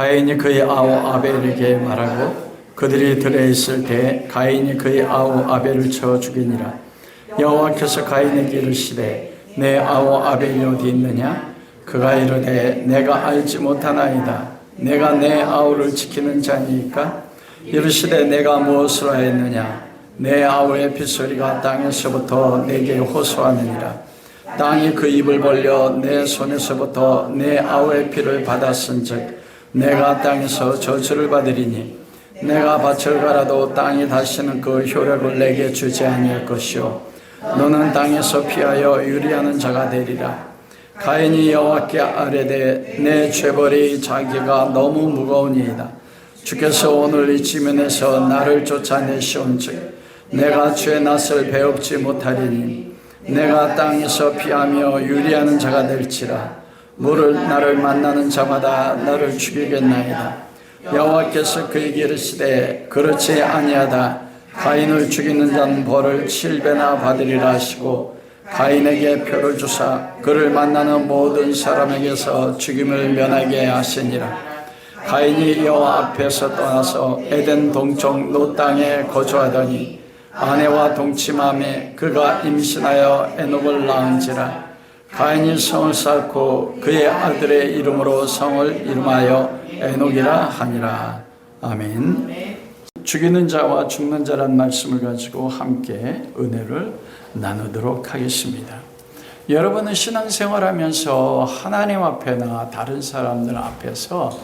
가인이 그의 아우 아벨에게 말하고 그들이 들에 있을 때 가인이 그의 아우 아벨을 쳐 죽이니라. 여호와께서 가인에게 이르시되 내 아우 아벨이 어디 있느냐? 그가 이르되 내가 알지 못하나이다. 내가 내 아우를 지키는 자니까? 이르시되 내가 무엇을 하였느냐? 내 아우의 핏소리가 땅에서부터 내게 호소하느니라. 땅이 그 입을 벌려 내 손에서부터 내 아우의 피를 받았은즉 내가 땅에서 저주를 받으리니 내가 밭을 갈아도 땅이 다시는 그 효력을 내게 주지 아니할 것이요 너는 땅에서 피하여 유리하는 자가 되리라. 가인이 여호와께 아뢰되 내 죄벌이 자기가 너무 무거우니이다. 주께서 오늘 이 지면에서 나를 쫓아내시온즉 내가 죄 낯을 배웁지 못하리니 내가 땅에서 피하며 유리하는 자가 될지라. 물을 나를 만나는 자마다 나를 죽이겠나이다. 여호와께서 그에게 이르시되 그렇지 아니하다. 가인을 죽이는 자는 벌을 7배나 받으리라 하시고 가인에게 표를 주사 그를 만나는 모든 사람에게서 죽임을 면하게 하시니라. 가인이 여호와 앞에서 떠나서 에덴 동쪽 노 땅에 거주하더니 아내와 동침함에 그가 임신하여 에녹을 낳은지라. 가인이 성을 쌓고 그의 아들의 이름으로 성을 이름하여 에녹이라 하니라. 아멘. 죽이는 자와 죽는 자란 말씀을 가지고 함께 은혜를 나누도록 하겠습니다. 여러분은 신앙생활하면서 하나님 앞에나 다른 사람들 앞에서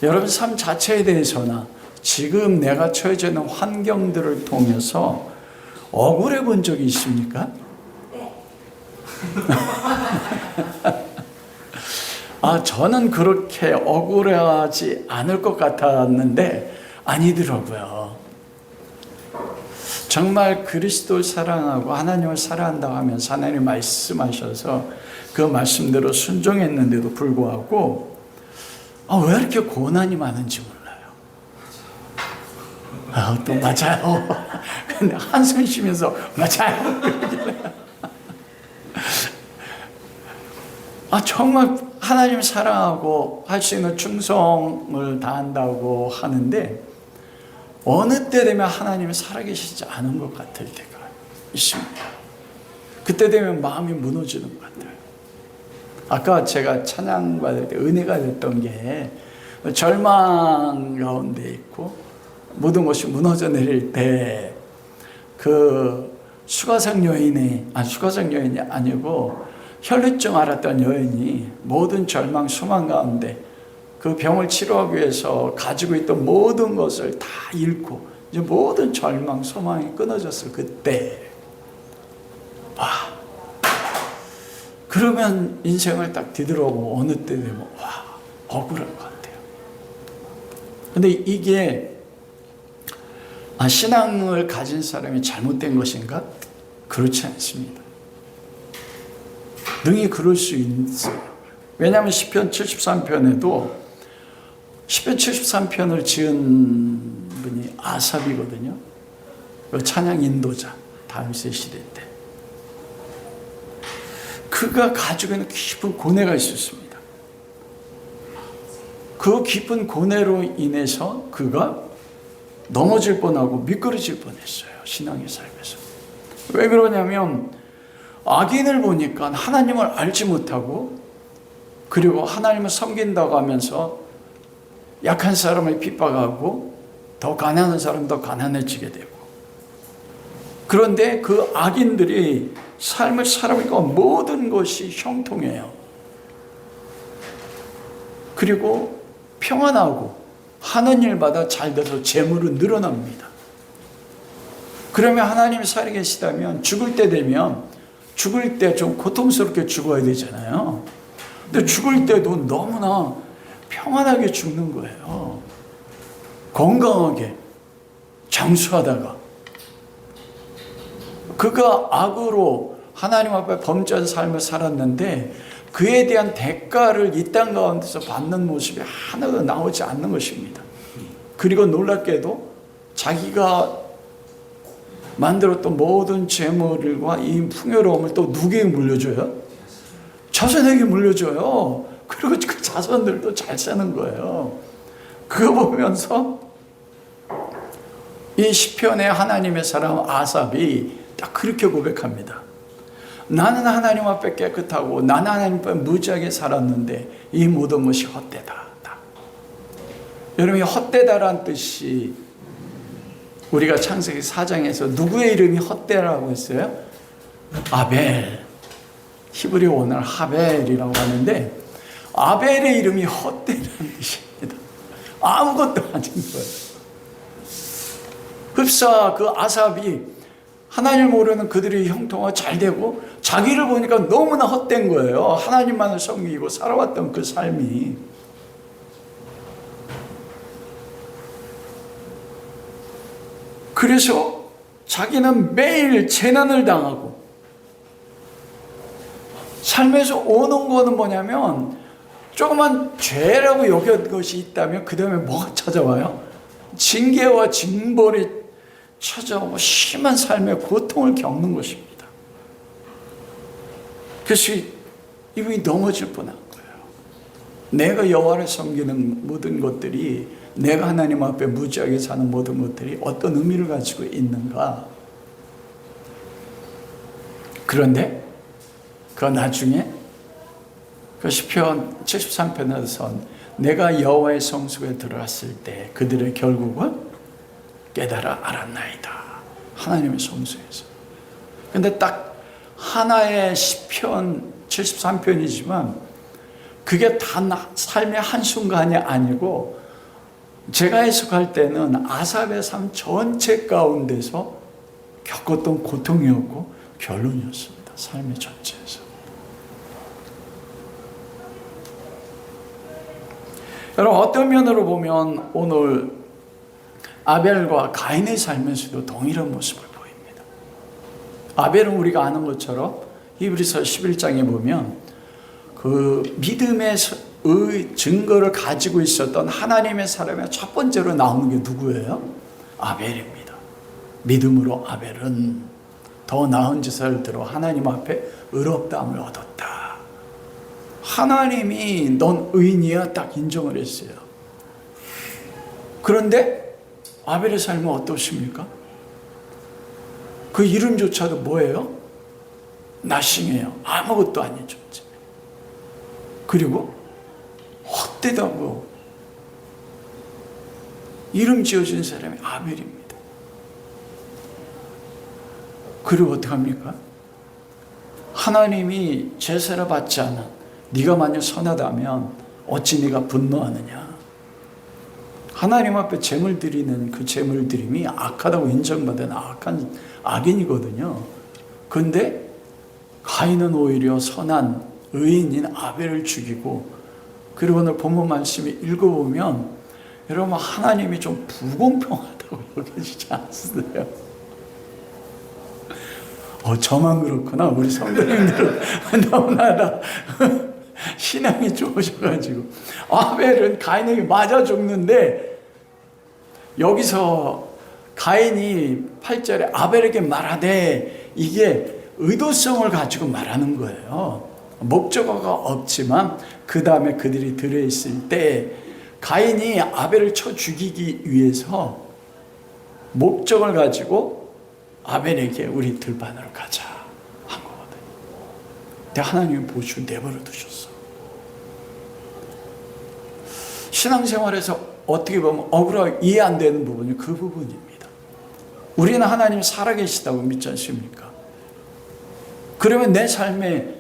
여러분 삶 자체에 대해서나 지금 내가 처해져 있는 환경들을 통해서 억울해 본 적이 있습니까? 네. 저는 그렇게 억울하지 않을 것 같았는데 아니더라고요. 정말 그리스도를 사랑하고 하나님을 사랑한다고 하면서 하나님 말씀하셔서 그 말씀대로 순종했는데도 불구하고 왜 이렇게 고난이 많은지 몰라요. 또 맞아요. 근데 한숨 쉬면서 맞아요. 정말 하나님 사랑하고 할 수 있는 충성을 다한다고 하는데 어느 때 되면 하나님이 살아계시지 않은 것 같을 때가 있습니다. 그때 되면 마음이 무너지는 것 같아요. 아까 제가 찬양 받을 때 은혜가 됐던 게 절망 가운데 있고 모든 것이 무너져 내릴 때 그 수가성 여인이 아니고 혈루증 앓았던 여인이 모든 절망 소망 가운데 그 병을 치료하기 위해서 가지고 있던 모든 것을 다 잃고 이제 모든 절망 소망이 끊어졌을 그때 그러면 인생을 딱 뒤돌아보고 어느 때 되면 억울할 것 같아요. 근데 이게 신앙을 가진 사람이 잘못된 것인가? 그렇지 않습니다. 능히 그럴 수 있어요. 왜냐하면 시편 73편에도 시편 73편을 지은 분이 아삽이거든요. 찬양 인도자 다윗의 시대 때 그가 가지고 있는 깊은 고뇌가 있었습니다. 그 깊은 고뇌로 인해서 그가 넘어질 뻔하고 미끄러질 뻔했어요. 신앙의 삶에서. 왜 그러냐면 악인을 보니까 하나님을 알지 못하고 그리고 하나님을 섬긴다고 하면서 약한 사람을 핍박하고 더 가난한 사람 더 가난해지게 되고 그런데 그 악인들이 삶을 살아보니까 모든 것이 형통해요. 그리고 평안하고 하는 일마다 잘 돼서 재물은 늘어납니다. 그러면 하나님이 살아계시다면 죽을 때 되면 죽을 때 좀 고통스럽게 죽어야 되잖아요. 근데 죽을 때도 너무나 평안하게 죽는 거예요. 건강하게 장수하다가 그가 악으로 하나님 앞에 범죄한 삶을 살았는데 그에 대한 대가를 이 땅 가운데서 받는 모습이 하나도 나오지 않는 것입니다. 그리고 놀랍게도 자기가 만들었던 모든 재물과 이 풍요로움을 또 누구에게 물려줘요? 자손에게 물려줘요. 그리고 그 자손들도 잘 사는 거예요. 그거 보면서 이 시편의 하나님의 사람 아삽이 딱 그렇게 고백합니다. 나는 하나님 앞에 깨끗하고 나는 하나님 앞에 무지하게 살았는데 이 모든 것이 헛되다. 여러분, 헛되다란 뜻이 우리가 창세기 4장에서 누구의 이름이 헛되라고 했어요? 아벨. 히브리 원어는 하벨이라고 하는데 아벨의 이름이 헛되라는 뜻입니다. 아무것도 아닌 거예요. 흡사 그 아삽이 하나님을 모르는 그들의 형통화 잘 되고 자기를 보니까 너무나 헛된 거예요. 하나님만을 섬기고 살아왔던 그 삶이. 그래서 자기는 매일 재난을 당하고 삶에서 오는 거는 뭐냐면 조그만 죄라고 여겼던 것이 있다면 그 다음에 뭐가 찾아와요? 징계와 징벌이 찾아오고 심한 삶의 고통을 겪는 것입니다. 그래서 이분이 넘어질 뻔한 거예요. 내가 여호와를 섬기는 모든 것들이, 내가 하나님 앞에 무지하게 사는 모든 것들이 어떤 의미를 가지고 있는가. 그런데 그 나중에 그 시편 73편에서 내가 여호와의 성소에 들어갔을 때 그들의 결국은 깨달아 알았나이다. 하나님의 성소에서. 근데 딱 하나의 시편 73편이지만 그게 단 삶의 한순간이 아니고 제가 해석할 때는 아삽의 삶 전체 가운데서 겪었던 고통이었고 결론이었습니다. 삶의 전체에서. 여러분, 어떤 면으로 보면 오늘 아벨과 가인의 삶에서도 동일한 모습을 보입니다. 아벨은 우리가 아는 것처럼 히브리서 11장에 보면 그 믿음의 증거를 가지고 있었던 하나님의 사람의 첫 번째로 나오는 게 누구예요? 아벨입니다. 믿음으로 아벨은 더 나은 짓을 들어 하나님 앞에 의롭다함을 얻었다. 하나님이 넌 의인이야 딱 인정을 했어요. 그런데 아벨의 삶은 어떠십니까? 그 이름조차도 뭐예요? 나싱이에요. 아무것도 아닌 존재. 그리고 헛되다고 이름 지어준 사람이 아벨입니다. 그리고 어떡합니까? 하나님이 제사를 받지 않은 네가 만약 선하다면 어찌 네가 분노하느냐. 하나님 앞에 제물 드리는 그 제물 드림이 악하다고 인정받은 악한 악인이거든요. 그런데 가인은 오히려 선한 의인인 아벨을 죽이고, 그리고 오늘 본문 말씀을 읽어보면 여러분, 하나님이 좀 불공평하다고 여겨지지 않으세요? 저만 그렇구나. 우리 성도님들은 너무나 신앙이 좋으셔가지고 아벨은 가인에게 맞아 죽는데, 여기서 가인이 8절에 아벨에게 말하되, 이게 의도성을 가지고 말하는 거예요. 목적어가 없지만 그 다음에 그들이 들어있을 때 가인이 아벨을 쳐 죽이기 위해서 목적을 가지고 아벨에게 우리 들판으로 가자 한 거거든요. 근데 하나님이 보시고 내버려 두셨어. 신앙생활에서 어떻게 보면 억울하게 이해 안 되는 부분이 그 부분입니다. 우리는 하나님 살아계시다고 믿지 않습니까? 그러면 내 삶에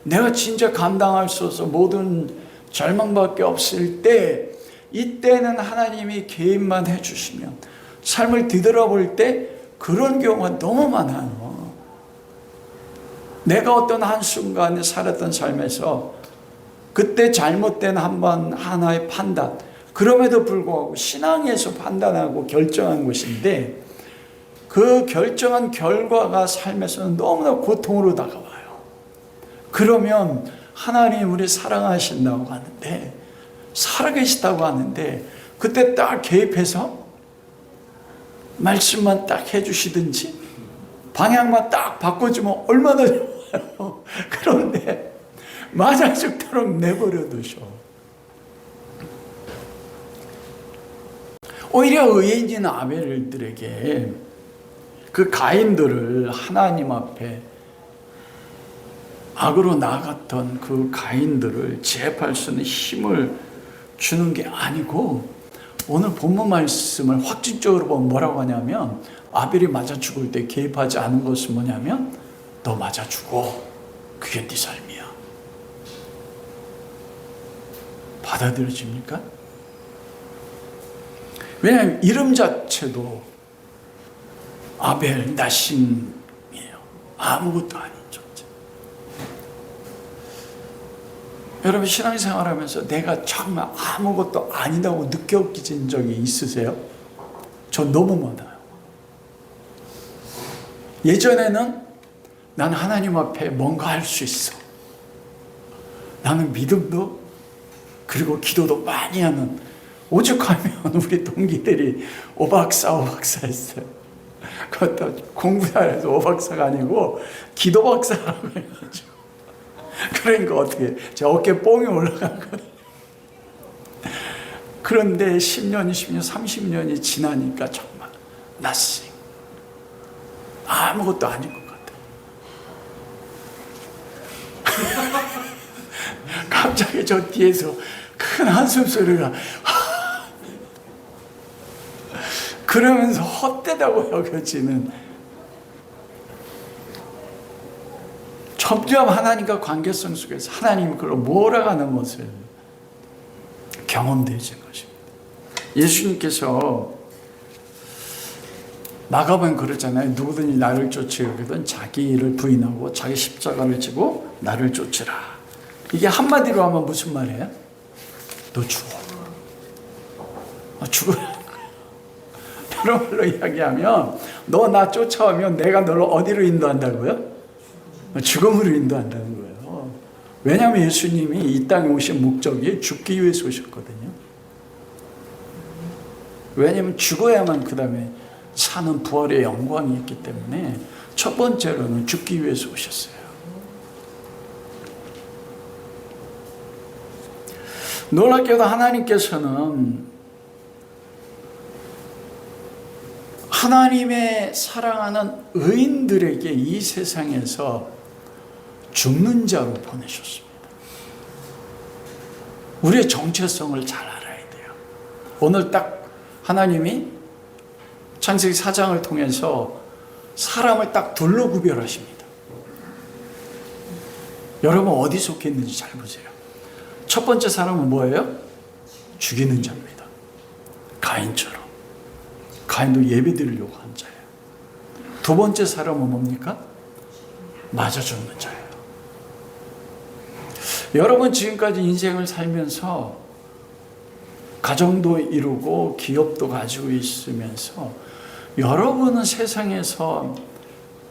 내가 진짜 감당할 수 없어 모든 절망밖에 없을 때, 이때는 하나님이 개입만 해주시면, 삶을 뒤돌아볼 때 그런 경우가 너무 많아요. 내가 어떤 한순간에 살았던 삶에서 그때 잘못된 하나의 판단, 그럼에도 불구하고 신앙에서 판단하고 결정한 것인데, 그 결정한 결과가 삶에서는 너무나 고통으로 다가와요. 그러면 하나님 우리 사랑하신다고 하는데, 살아계시다고 하는데, 그때 딱 개입해서 말씀만 딱 해주시든지 방향만 딱 바꿔주면 얼마나 좋아요. 그런데 맞아 죽도록 내버려 두셔. 오히려 의인인 아벨들에게 그 가인들을 하나님 앞에 악으로 나아갔던 그 가인들을 제압할 수 있는 힘을 주는 게 아니고, 오늘 본문 말씀을 확증적으로 보면 뭐라고 하냐면, 아벨이 맞아 죽을 때 개입하지 않은 것은 뭐냐면, 너 맞아 죽어, 그게 네 삶이야. 받아들여집니까? 왜냐하면 이름 자체도 아벨 나신이에요. 아무것도 아닌 존재. 여러분, 신앙생활하면서 내가 정말 아무것도 아니다고 느껴진 적이 있으세요? 전 너무 많아요. 예전에는 난 하나님 앞에 뭔가 할 수 있어. 나는 믿음도 그리고 기도도 많이 하는, 오죽하면 우리 동기들이 오박사 했어요. 그것도 공부 잘해서 오박사가 아니고 기도 박사라고 해가지고. 그러니까 어떻게 제 어깨 뽕이 올라간 거예요. 그런데 10년, 20년, 30년이 지나니까 정말 nothing. 아무것도 아닌 것 같아요. 갑자기 저 뒤에서 큰 한숨 소리가 그러면서 헛되다고 여겨지는, 점점 하나님과 관계성 속에서 하나님이 그걸 몰아가는 것을 경험되어진 것입니다. 예수님께서 마가복음 그러잖아요. 누구든지 나를 쫓으려거든 자기 일을 부인하고 자기 십자가를 지고 나를 쫓으라. 이게 한마디로 하면 무슨 말이에요? 너 죽어. 죽으라는 거예요. 다른 말로 이야기하면 너 나 쫓아오면 내가 너를 어디로 인도한다고요? 죽음으로 인도한다는 거예요. 왜냐하면 예수님이 이 땅에 오신 목적이 죽기 위해서 오셨거든요. 왜냐하면 죽어야만 그 다음에 사는 부활의 영광이 있기 때문에 첫 번째로는 죽기 위해서 오셨어요. 놀랍게도 하나님께서는 하나님의 사랑하는 의인들에게 이 세상에서 죽는 자로 보내셨습니다. 우리의 정체성을 잘 알아야 돼요. 오늘 딱 하나님이 창세기 4장을 통해서 사람을 딱 둘로 구별하십니다. 여러분 어디 속해 있는지 잘 보세요. 첫 번째 사람은 뭐예요? 죽이는 자입니다. 가인처럼. 가인도 예배 드리려고 한 자예요. 두 번째 사람은 뭡니까? 맞아 죽는 자예요. 여러분 지금까지 인생을 살면서 가정도 이루고 기업도 가지고 있으면서 여러분은 세상에서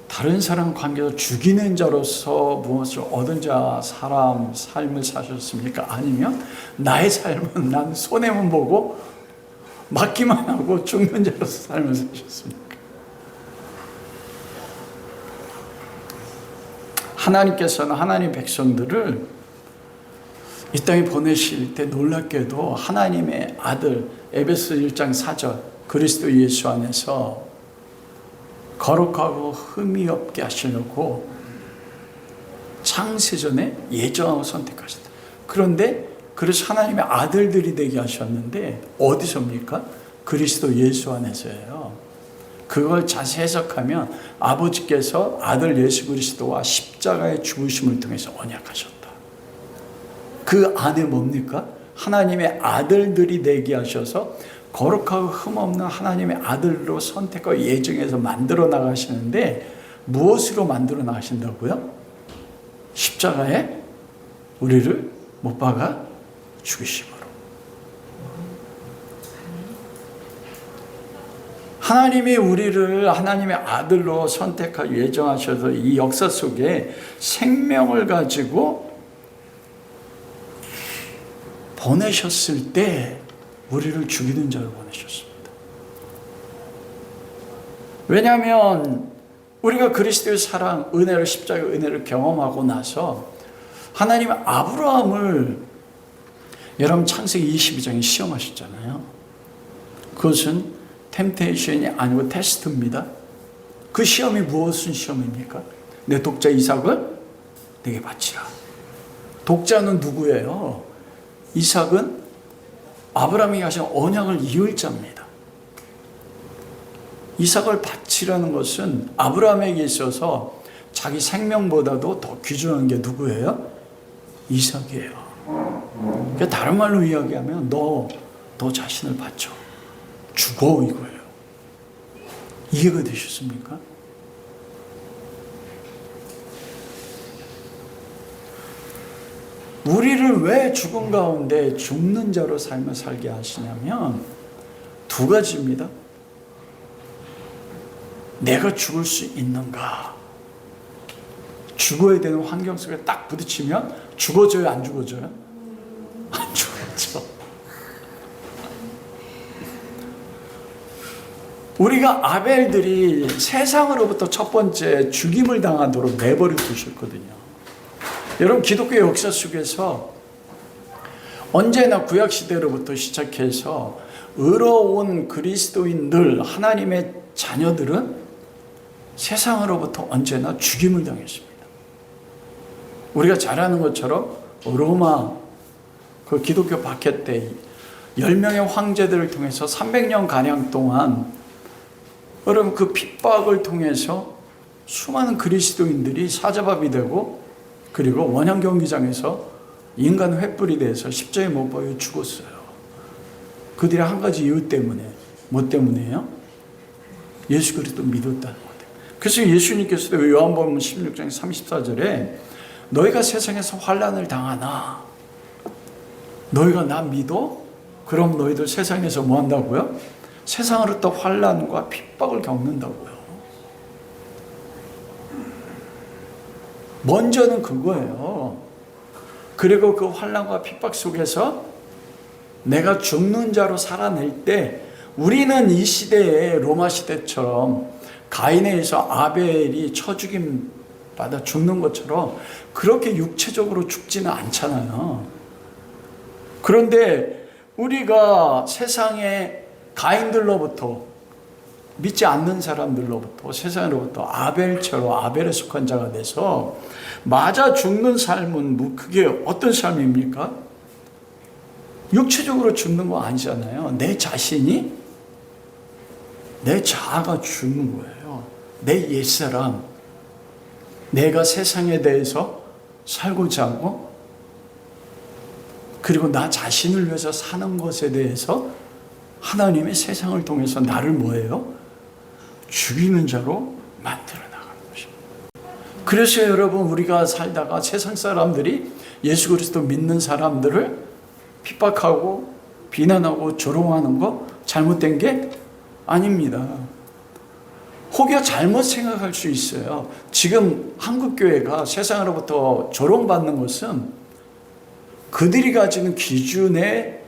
다른 사람 관계에서 죽이는 자로서 무엇을 얻은 자 삶을 사셨습니까? 아니면 나의 삶은 난 손해만 보고 맞기만 하고 죽는 자로서 삶을 사셨습니까? 하나님께서는 하나님 백성들을 이 땅에 보내실 때 놀랍게도 하나님의 아들 에베소 1장 4절 그리스도 예수 안에서 거룩하고 흠이 없게 하시려고 창세전에 예정하고 선택하셨다. 그런데 그래서 하나님의 아들들이 되게 하셨는데 어디서입니까? 그리스도 예수 안에서예요. 그걸 자세히 해석하면 아버지께서 아들 예수 그리스도와 십자가의 죽으심을 통해서 언약하셨다. 그 안에 뭡니까? 하나님의 아들들이 되게 하셔서 거룩하고 흠없는 하나님의 아들로 선택하고 예정해서 만들어 나가시는데 무엇으로 만들어 나가신다고요? 십자가에 우리를 못 박아 죽이심으로. 하나님이 우리를 하나님의 아들로 선택하고 예정하셔서 이 역사 속에 생명을 가지고 보내셨을 때 우리를 죽이는 자로 보내셨습니다. 왜냐하면 우리가 그리스도의 사랑, 은혜를 십자가의 은혜를 경험하고 나서 하나님 아브라함을 여러분 창세기 22장에 시험하셨잖아요. 그것은 템테이션이 아니고 테스트입니다. 그 시험이 무엇은 시험입니까? 내 독자 이삭을 내게 바치라. 독자는 누구예요? 이삭은 아브라함이 하신 언약을 이을 자입니다. 이삭을 바치라는 것은 아브라함에게 있어서 자기 생명보다도 더 귀중한 게 누구예요? 이삭이에요. 그러니까 다른 말로 이야기하면 너 자신을 바쳐. 죽어 이거예요. 이해가 되셨습니까? 우리를 왜 죽음 가운데 죽는 자로 삶을 살게 하시냐면 두 가지입니다. 내가 죽을 수 있는가? 죽어야 되는 환경 속에 딱 부딪히면 죽어져요, 안 죽어져요? 안 죽어져. 우리가 아벨들이 세상으로부터 첫 번째 죽임을 당하도록 내버려 두셨거든요. 여러분, 기독교 역사 속에서 언제나 구약시대로부터 시작해서 의로운 그리스도인들, 하나님의 자녀들은 세상으로부터 언제나 죽임을 당했습니다. 우리가 잘 아는 것처럼 로마 그 기독교 박해 때 10명의 황제들을 통해서 300년가량 동안 여러분 그 핍박을 통해서 수많은 그리스도인들이 사자밥이 되고 그리고 원형 경기장에서 인간 횃불이 돼서 십자가에 못 박혀 죽었어요. 그들이 한 가지 이유 때문에. 뭐 때문에요? 예수 그리스도 믿었다는 거예요. 그래서 예수님께서도 요한복음 16장 34절에 너희가 세상에서 환난을 당하나 너희가 나 믿어? 그럼 너희들 세상에서 뭐 한다고요? 세상으로부터 환난과 핍박을 겪는다고요. 먼저는 그거예요. 그리고 그 환난과 핍박 속에서 내가 죽는 자로 살아낼 때 우리는 이 시대에 로마 시대처럼 가인에 의해서 아벨이 쳐죽임 받아 죽는 것처럼 그렇게 육체적으로 죽지는 않잖아요. 그런데 우리가 세상에 가인들로부터 믿지 않는 사람들로부터 세상으로부터 아벨처럼 아벨에 속한 자가 돼서 맞아 죽는 삶은 그게 어떤 삶입니까? 육체적으로 죽는 거 아니잖아요. 내 자신이 내 자아가 죽는 거예요. 내 옛사람, 내가 세상에 대해서 살고자 하고 그리고 나 자신을 위해서 사는 것에 대해서 하나님의 세상을 통해서 나를 뭐예요? 죽이는 자로 만들어 나가는 것입니다. 그래서 여러분 우리가 살다가 세상 사람들이 예수 그리스도 믿는 사람들을 핍박하고 비난하고 조롱하는 거 잘못된 게 아닙니다. 혹여 잘못 생각할 수 있어요. 지금 한국교회가 세상으로부터 조롱받는 것은 그들이 가지는 기준에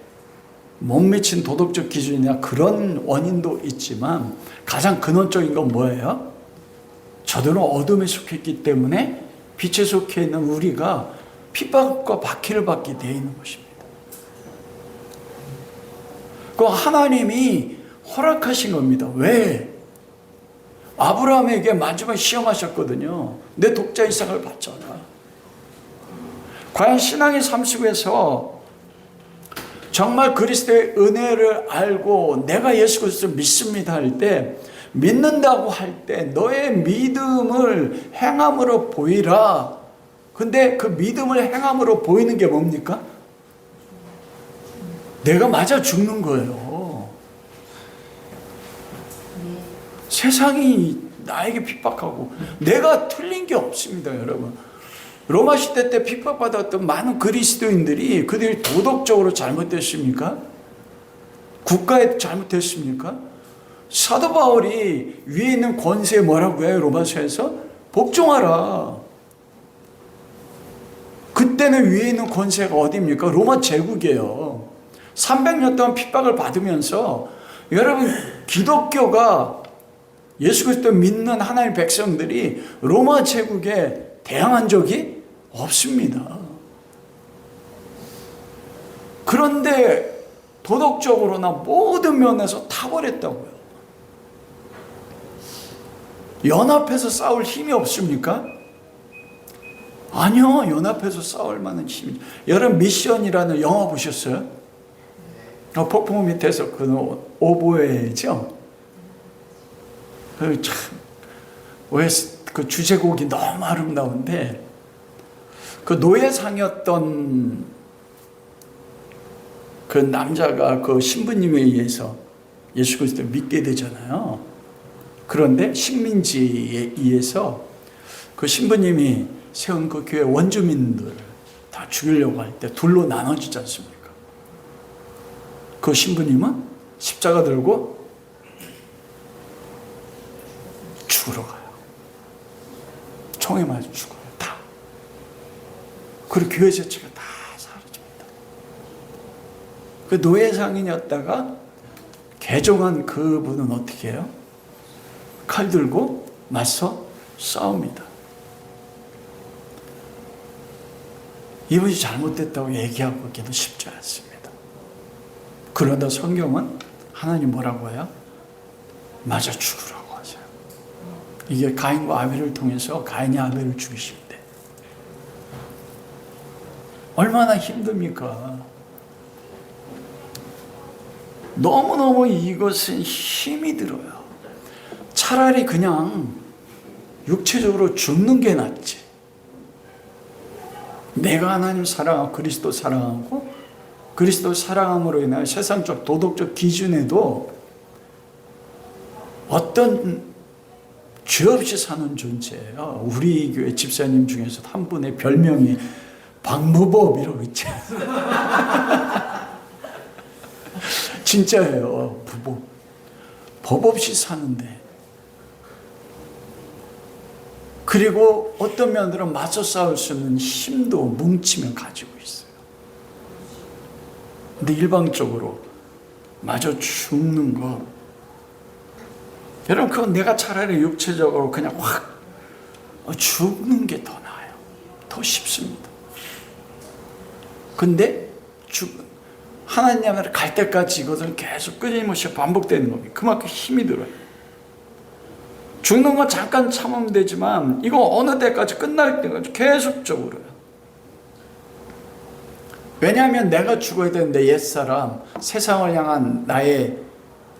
못 미친 도덕적 기준이나 그런 원인도 있지만 가장 근원적인 건 뭐예요? 저들은 어둠에 속했기 때문에 빛에 속해 있는 우리가 핍박과 박해를 받게 되어 있는 것입니다. 그 하나님이 허락하신 겁니다. 왜? 아브라함에게 마지막 시험하셨거든요. 내 독자 이삭을 바쳐라. 과연 신앙의 삶 속에서 정말 그리스도의 은혜를 알고 내가 예수 그리스도를 믿습니다 할 때 믿는다고 할 때 너의 믿음을 행함으로 보이라. 근데 그 믿음을 행함으로 보이는 게 뭡니까? 내가 맞아 죽는 거예요. 세상이 나에게 핍박하고 내가 틀린 게 없습니다, 여러분. 로마 시대 때 핍박받았던 많은 그리스도인들이 그들이 도덕적으로 잘못됐습니까? 국가에 잘못됐습니까? 사도 바울이 위에 있는 권세에 뭐라고 해요? 로마서에서 복종하라. 그때는 위에 있는 권세가 어디입니까? 로마 제국이에요. 300년 동안 핍박을 받으면서 여러분 기독교가 예수 그리스도 믿는 하나님의 백성들이 로마 제국에 대항한 적이 없습니다. 그런데 도덕적으로나 모든 면에서 탁월했다고요. 연합해서 싸울 힘이 없습니까? 아니요, 연합해서 싸울 만한 힘이. 여러분 미션이라는 영화 보셨어요? 폭풍 밑에서 그 오보에죠. 그 주제곡이 너무 아름다운데, 그 노예상이었던 그 남자가 그 신부님에 의해서 예수 그리스도를 믿게 되잖아요. 그런데 식민지에 의해서 그 신부님이 세운 그 교회 원주민들 다 죽이려고 할 때 둘로 나눠지지 않습니까? 그 신부님은 십자가 들고 죽으러 가요. 총에 맞아 죽어요. 다. 그리고 교회 자체가 다 사라집니다. 그 노예 상인이었다가 개종한 그분은 어떻게 해요? 칼 들고 맞서 싸웁니다. 이분이 잘못됐다고 얘기하기도 쉽지 않습니다. 그러다 성경은 하나님 뭐라고 해요? 맞아 죽으라고 하세요. 이게 가인과 아벨을 통해서 가인이 아벨을 죽이신대. 얼마나 힘듭니까? 너무너무 이것은 힘이 들어요. 차라리 그냥 육체적으로 죽는 게 낫지. 내가 하나님 사랑하고 그리스도 사랑하고 그리스도 사랑함으로 인하여 세상적 도덕적 기준에도 어떤 죄 없이 사는 존재예요. 우리 교회 집사님 중에서 한 분의 별명이 박무법이라고 있죠. 진짜예요. 법 없이 사는데. 그리고 어떤 면들은 맞서 싸울 수 있는 힘도 뭉치면 가지고 있어요. 근데 일방적으로 맞아 죽는 거, 여러분 그건 내가 차라리 육체적으로 그냥 확 죽는 게 더 나아요. 더 쉽습니다. 근데 하나님 앞에 갈 때까지 이것은 계속 끊임없이 반복되는 겁니다. 그만큼 힘이 들어요. 죽는 건 잠깐 참으면 되지만 이거 어느 때까지 끝날 때까지 계속적으로요. 왜냐하면 내가 죽어야 되는데 옛사람, 세상을 향한 나의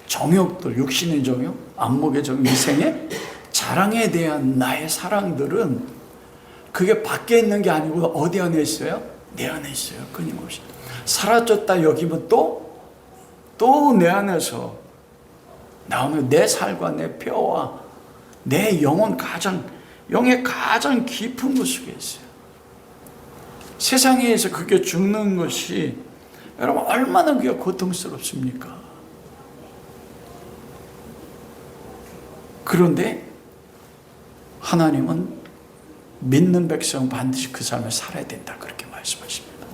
정욕들, 육신의 정욕, 안목의 정욕, 이생의 자랑에 대한 나의 사랑들은 그게 밖에 있는 게 아니고 어디 안에 있어요? 내 안에 있어요. 끊임없이. 사라졌다 여기면 또 내 안에서 나오는 내 살과 내 뼈와 내 영의 가장 깊은 곳 속에 있어요. 세상에서 그게 죽는 것이 여러분 얼마나 그게 고통스럽습니까? 그런데 하나님은 믿는 백성 반드시 그 삶을 살아야 된다 그렇게 말씀하십니다.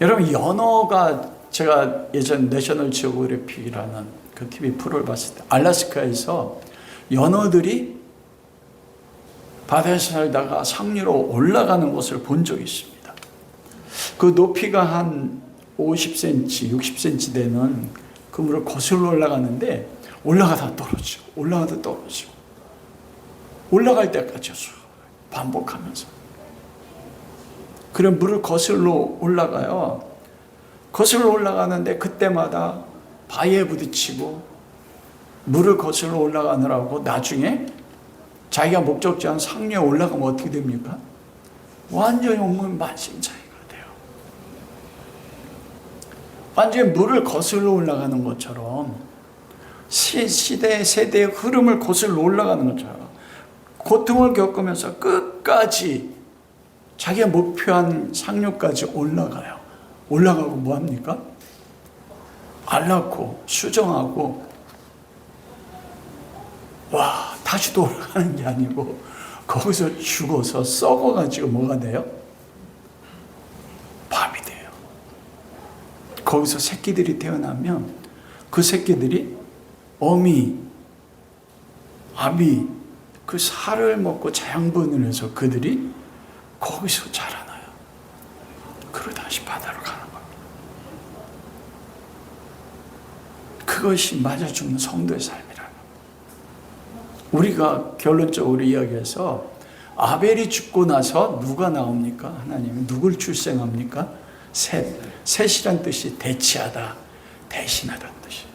여러분 연어가, 제가 예전 내셔널 지오그래피라는 그 TV 프로를 봤을 때 알래스카에서 연어들이 바다에서 살다가 상류로 올라가는 것을 본 적이 있습니다. 그 높이가 한 50cm, 60cm 되는 그물을 거슬러 올라가는데 올라가다 떨어지고 올라가다 떨어지고 올라갈 때까지 반복하면서 그런 물을 거슬러 올라가요. 거슬러 올라가는데 그때마다 바위에 부딪히고 물을 거슬러 올라가느라고 나중에 자기가 목적지한 상류에 올라가면 어떻게 됩니까? 완전히 온몸이 만신창이가 돼요. 완전히 물을 거슬러 올라가는 것처럼 시대 세대의 흐름을 거슬러 올라가는 것처럼 고통을 겪으면서 끝까지 자기가 목표한 상류까지 올라가요. 올라가고 뭐합니까? 안락고 수정하고 다시 돌아가는 게 아니고 거기서 죽어서 썩어가지고 뭐가 돼요? 밤이 돼요. 거기서 새끼들이 태어나면 그 새끼들이 어미, 아비 그 살을 먹고 자양분을 해서 그들이 거기서 자라나요. 그러고 다시 바다로 가는 겁니다. 그것이 맞아 죽는 성도의 삶이라는 거예요. 우리가 결론적으로 이야기해서 아벨이 죽고 나서 누가 나옵니까? 하나님이 누굴 출생합니까? 셋이란 뜻이 대치하다, 대신하다는 뜻이에요.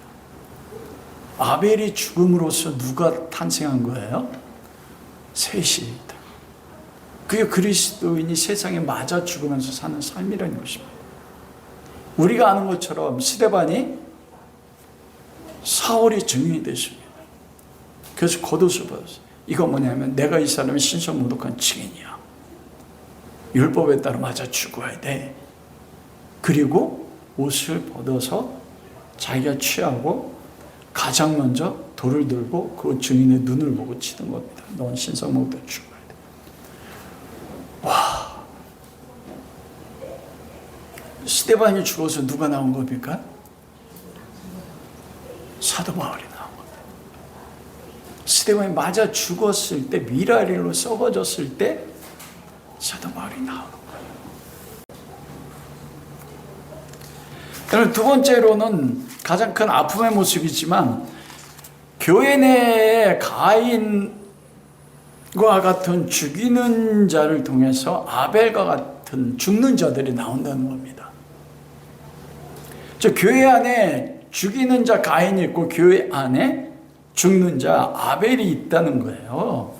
아벨이 죽음으로써 누가 탄생한 거예요? 셋이다. 그게 그리스도인이 세상에 맞아 죽으면서 사는 삶이라는 것입니다. 우리가 아는 것처럼 스데반이 사울이 증인이 됐습니다. 그래서 겉옷을 벗었어요. 이거 뭐냐면 내가 이 사람의 신성모독한 증인이야. 율법에 따라 맞아 죽어야 돼. 그리고 옷을 벗어서 자기가 취하고 가장 먼저 돌을 들고 그 증인의 눈을 보고 치는 겁니다. 넌 신성모독 죽어야 돼. 와, 스데반이 죽어서 누가 나온 겁니까? 사도 바울이 나온 겁니다. 스데반이 맞아 죽었을 때, 미라리로 썩어졌을 때 사도 바울이 나오는 거예요. 그럼 두 번째로는 가장 큰 아픔의 모습이지만, 교회 내에 가인과 같은 죽이는 자를 통해서 아벨과 같은 죽는 자들이 나온다는 겁니다. 저 교회 안에 죽이는 자 가인이 있고 교회 안에 죽는 자 아벨이 있다는 거예요.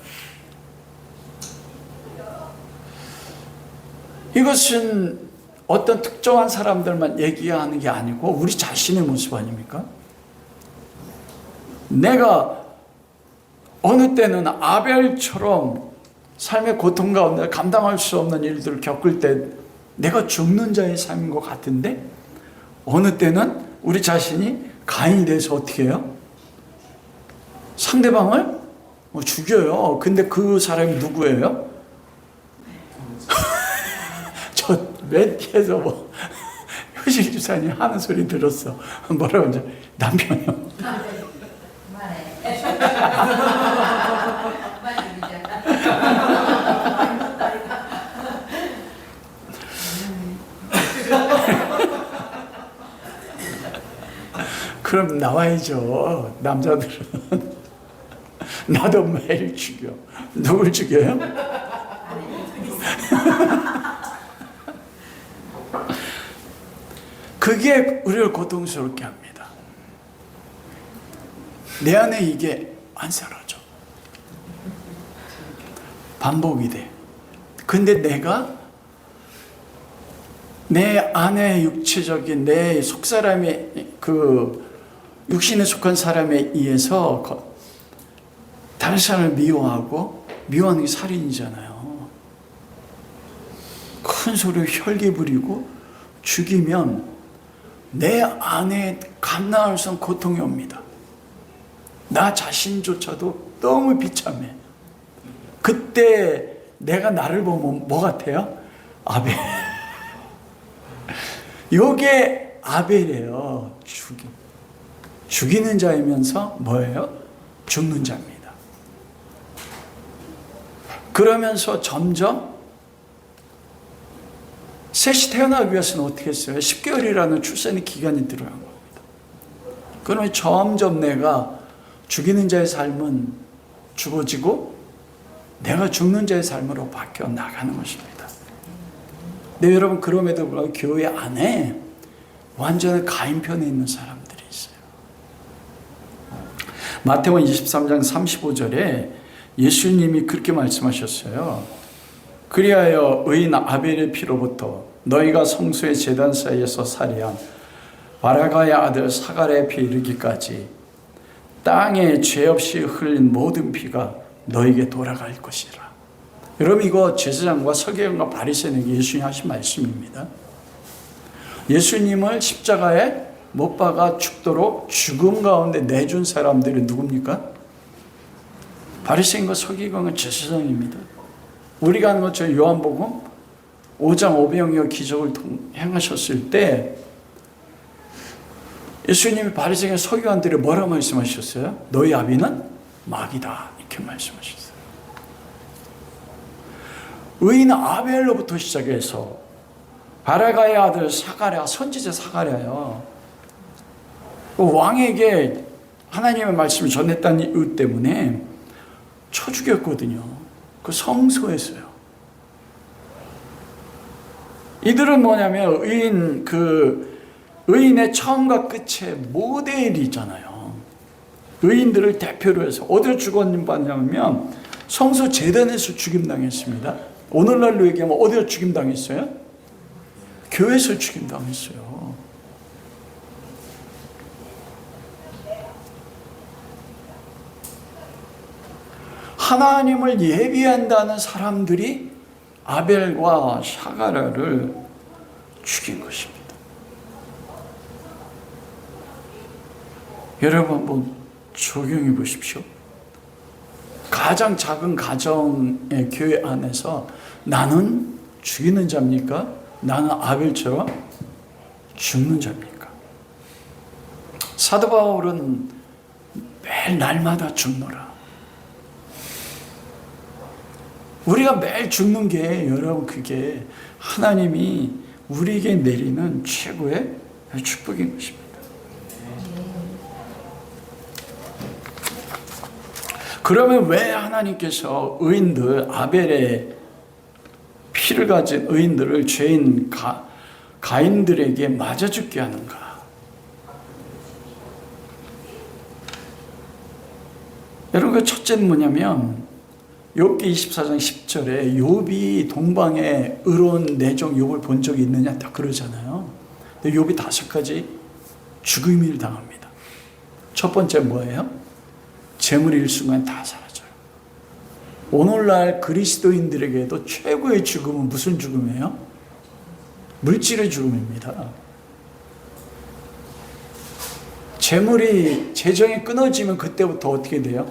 이것은 어떤 특정한 사람들만 얘기하는 게 아니고 우리 자신의 모습 아닙니까? 내가 어느 때는 아벨처럼 삶의 고통 가운데 감당할 수 없는 일들을 겪을 때 내가 죽는 자의 삶인 것 같은데, 어느 때는 우리 자신이 가인이 돼서 어떻게 해요? 상대방을 죽여요. 근데 그 사람이 누구예요? 저 맨 뒤에서 효식 주사님 하는 소리 들었어. 뭐라고 하죠? 남편이요. 그럼 나와야죠. 남자들은. 나도 매일 죽여. 누굴 죽여요? 그게 우리를 고통스럽게 합니다. 내 안에 이게 안 사라져. 반복이 돼. 근데 내가 내 안에 육체적인 내 속사람의 그 육신에 속한 사람에 의해서 다른 사람을 미워하는 게 살인이잖아요. 큰 소리로 혈기 부리고 죽이면 내 안에 감당할 수 없는 고통이 옵니다. 나 자신조차도 너무 비참해. 그때 내가 나를 보면 뭐 같아요? 아벨. 요게 아벨이에요. 죽이는 자이면서 뭐예요? 죽는 자입니다. 그러면서 점점 셋이 태어나기 위해서는 어떻게 했어요? 10개월이라는 출산의 기간이 들어간 겁니다. 그러면 점점 내가 죽이는 자의 삶은 죽어지고 내가 죽는 자의 삶으로 바뀌어 나가는 것입니다. 네, 여러분, 그럼에도 불구하고 교회 안에 완전히 가인편에 있는 사람들이 있어요. 마태복음 23장 35절에 예수님이 그렇게 말씀하셨어요. 그리하여 의인 아벨의 피로부터 너희가 성소의 제단 사이에서 살해한 바라가의 아들 사갈의 피 이르기까지 땅에 죄 없이 흘린 모든 피가 너에게 돌아갈 것이라. 여러분, 이거 제사장과 서기관과 바리새인에게 예수님이 하신 말씀입니다. 예수님을 십자가에 못 박아 죽도록 죽음 가운데 내준 사람들이 누굽니까? 바리새인과 서기관과 제사장입니다. 우리가 아는 것처럼 요한복음 5장 500여 기적을 행하셨을 때 예수님이 바리새인과 서기관들이 뭐라 말씀하셨어요? 너희 아비는 마귀다, 이렇게 말씀하셨어요. 의인 아벨로부터 시작해서 바라가의 아들 사가랴, 선지자 사가랴요. 그 왕에게 하나님의 말씀을 전했다는 이유 때문에 쳐 죽였거든요. 그 성소에서요. 이들은 뭐냐면 의인의 처음과 끝의 모델이잖아요. 의인들을 대표로 해서 어디로 죽었냐면 성소 제단에서 죽임당했습니다. 오늘날로 얘기하면 어디로 죽임당했어요? 교회에서 죽임당했어요. 하나님을 예비한다는 사람들이 아벨과 샤가라를 죽인 것입니다. 여러분 한번 적용해 보십시오. 가장 작은 가정의 교회 안에서 나는 죽이는 자입니까? 나는 아벨처럼 죽는 자입니까? 사도 바울은 매일 날마다 죽노라. 우리가 매일 죽는 게 여러분 그게 하나님이 우리에게 내리는 최고의 축복인 것입니다. 그러면 왜 하나님께서 의인들, 아벨의 피를 가진 의인들을 죄인 가인들에게 맞아 죽게 하는가? 여러분 그 첫째는 뭐냐면 욥기 24장 10절에 욥이 동방의 의로운 내종 욥을 본 적이 있느냐 딱 그러잖아요. 근데 욥이 5가지 죽음을 당합니다. 첫 번째 뭐예요? 재물이 일순간 다 사라져요. 오늘날 그리스도인들에게도 최고의 죽음은 무슨 죽음이에요? 물질의 죽음입니다. 재정이 끊어지면 그때부터 어떻게 돼요?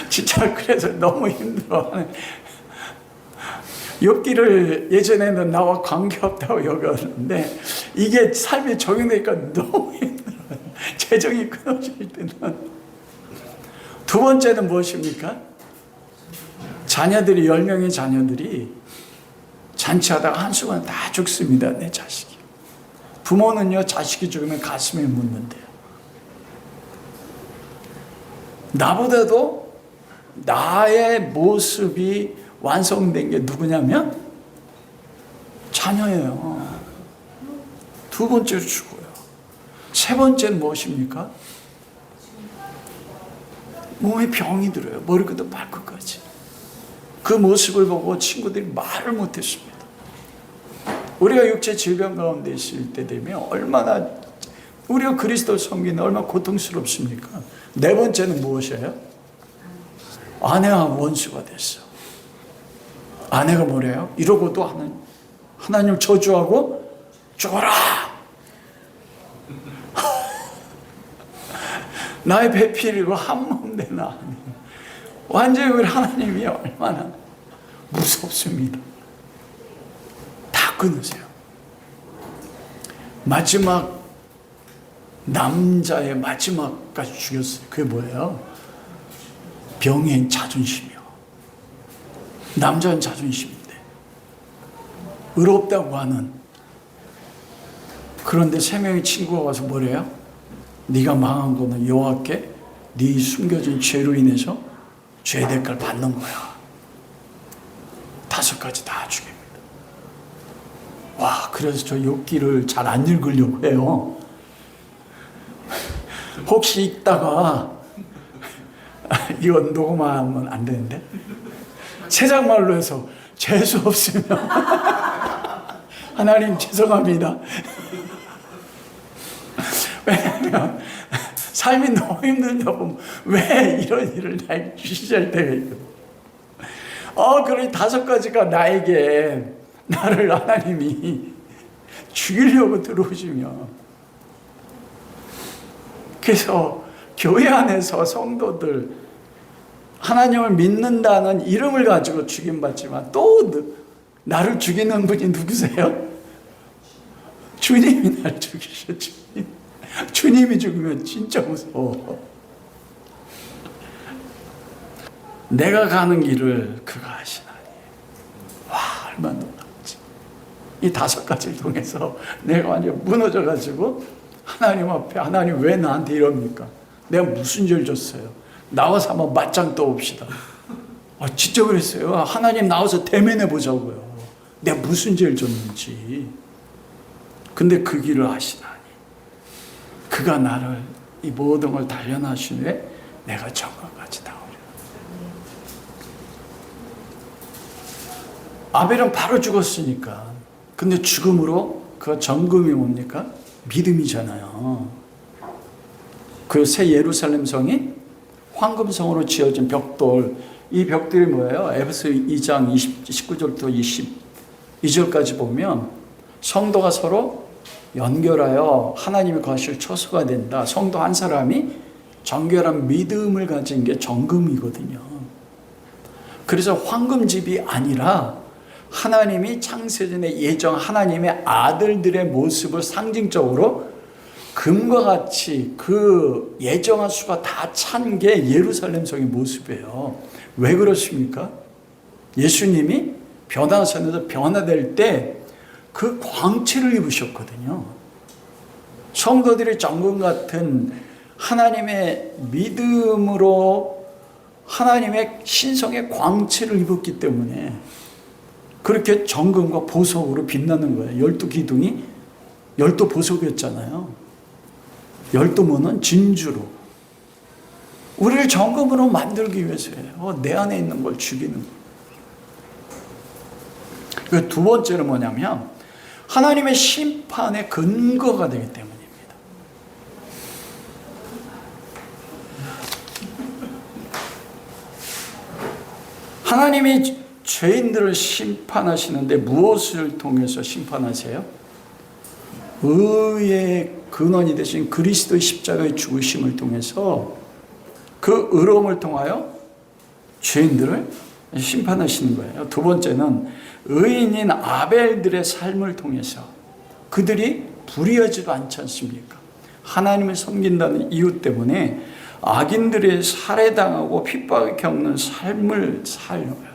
진짜 그래서 너무 힘들어하는 욥기를 예전에는 나와 관계없다고 여겼는데 이게 삶에 적용되니까 너무 힘들어요. 재정이 끊어질 때는. 두 번째는 무엇입니까? 자녀들이 10명의 자녀들이 잔치하다가 한순간 다 죽습니다. 내 자식이. 부모는요 자식이 죽으면 가슴에 묻는데요. 나보다도 나의 모습이 완성된 게 누구냐면 자녀예요. 두 번째로 죽어요. 세 번째는 무엇입니까? 몸에 병이 들어요. 머리부터 발끝까지. 그 모습을 보고 친구들이 말을 못했습니다. 우리가 육체 질병 가운데 있을 때 되면 얼마나 우리가 그리스도 섬기는 얼마나 고통스럽습니까? 네 번째는 무엇이에요? 아내와 원수가 됐어. 아내가 뭐래요? 이러고도 하나님을 저주하고 죽어라. 나의 배필이고 한 몸 된 아내. 완전히 우리 하나님이 얼마나 무섭습니다. 다 끊으세요. 마지막 남자의 마지막까지 죽였어요. 그게 뭐예요? 병인 자존심이요. 남자는 자존심인데 의롭다고 하는. 그런데 3명의 친구가 와서 뭐래요? 네가 망한 거는 여호와께 네 숨겨진 죄로 인해서 죄 대가를 받는 거야. 5가지 다 죽입니다. 와, 그래서 저 욥기를 잘 안 읽으려고 해요. 혹시 읽다가 이건 녹음하면 안 되는데 세상말로 해서 재수 없으면 하나님 죄송합니다. 왜냐하면 삶이 너무 힘들다고 왜 이런 일을 나에게 주시할 때가 있거든. 그러니 5가지가 나를 하나님이 죽이려고 들어오시며, 그래서 교회 안에서 성도들 하나님을 믿는다는 이름을 가지고 죽임받지만 또 나를 죽이는 분이 누구세요? 주님이 나를 죽이셔. 주님이 죽으면 진짜 무서워. 내가 가는 길을 그가 하시나니 이 5가지를 통해서 내가 완전 무너져가지고 하나님 앞에, 하나님 왜 나한테 이럽니까? 내가 무슨 죄를 졌어요? 나와서 한번 맞짱 떠봅시다. 진짜 그랬어요. 하나님 나와서 대면해 보자고요. 내가 무슨 죄를 졌는지. 근데 그 길을 아시다니. 그가 나를 이 모든 걸 단련하신 후에 내가 정금같이 다 오리라. 아벨은 바로 죽었으니까. 근데 죽음으로 그 정금이 뭡니까? 믿음이잖아요. 그 새 예루살렘 성이 황금성으로 지어진 벽돌, 이 벽돌이 뭐예요? 에베소 2장 19절부터 22절까지 보면 성도가 서로 연결하여 하나님의 거실 처소가 된다. 성도 한 사람이 정결한 믿음을 가진 게 정금이거든요. 그래서 황금집이 아니라 하나님이 창세전에 예정 하나님의 아들들의 모습을 상징적으로 금과 같이 그 예정한 수가 다 찬 게 예루살렘 성의 모습이에요. 왜 그렇습니까? 예수님이 변화선에서 변화될 때 그 광채를 입으셨거든요. 성도들이 정금 같은 하나님의 믿음으로 하나님의 신성의 광채를 입었기 때문에 그렇게 정금과 보석으로 빛나는 거예요. 12기둥이 12보석이었잖아요. 12문은 진주로. 우리를 정금으로 만들기 위해서예요. 내 안에 있는 걸 죽이는 거예요. 두 번째는 뭐냐면 하나님의 심판의 근거가 되기 때문입니다. 하나님이 죄인들을 심판하시는데 무엇을 통해서 심판하세요? 의의 근원이 되신 그리스도의 십자가의 죽으심을 통해서 그 의로움을 통하여 죄인들을 심판하시는 거예요. 두 번째는 의인인 아벨들의 삶을 통해서 그들이 불의하지도 않지 않습니까? 하나님을 섬긴다는 이유 때문에 악인들의 살해당하고 핍박을 겪는 삶을 살려요.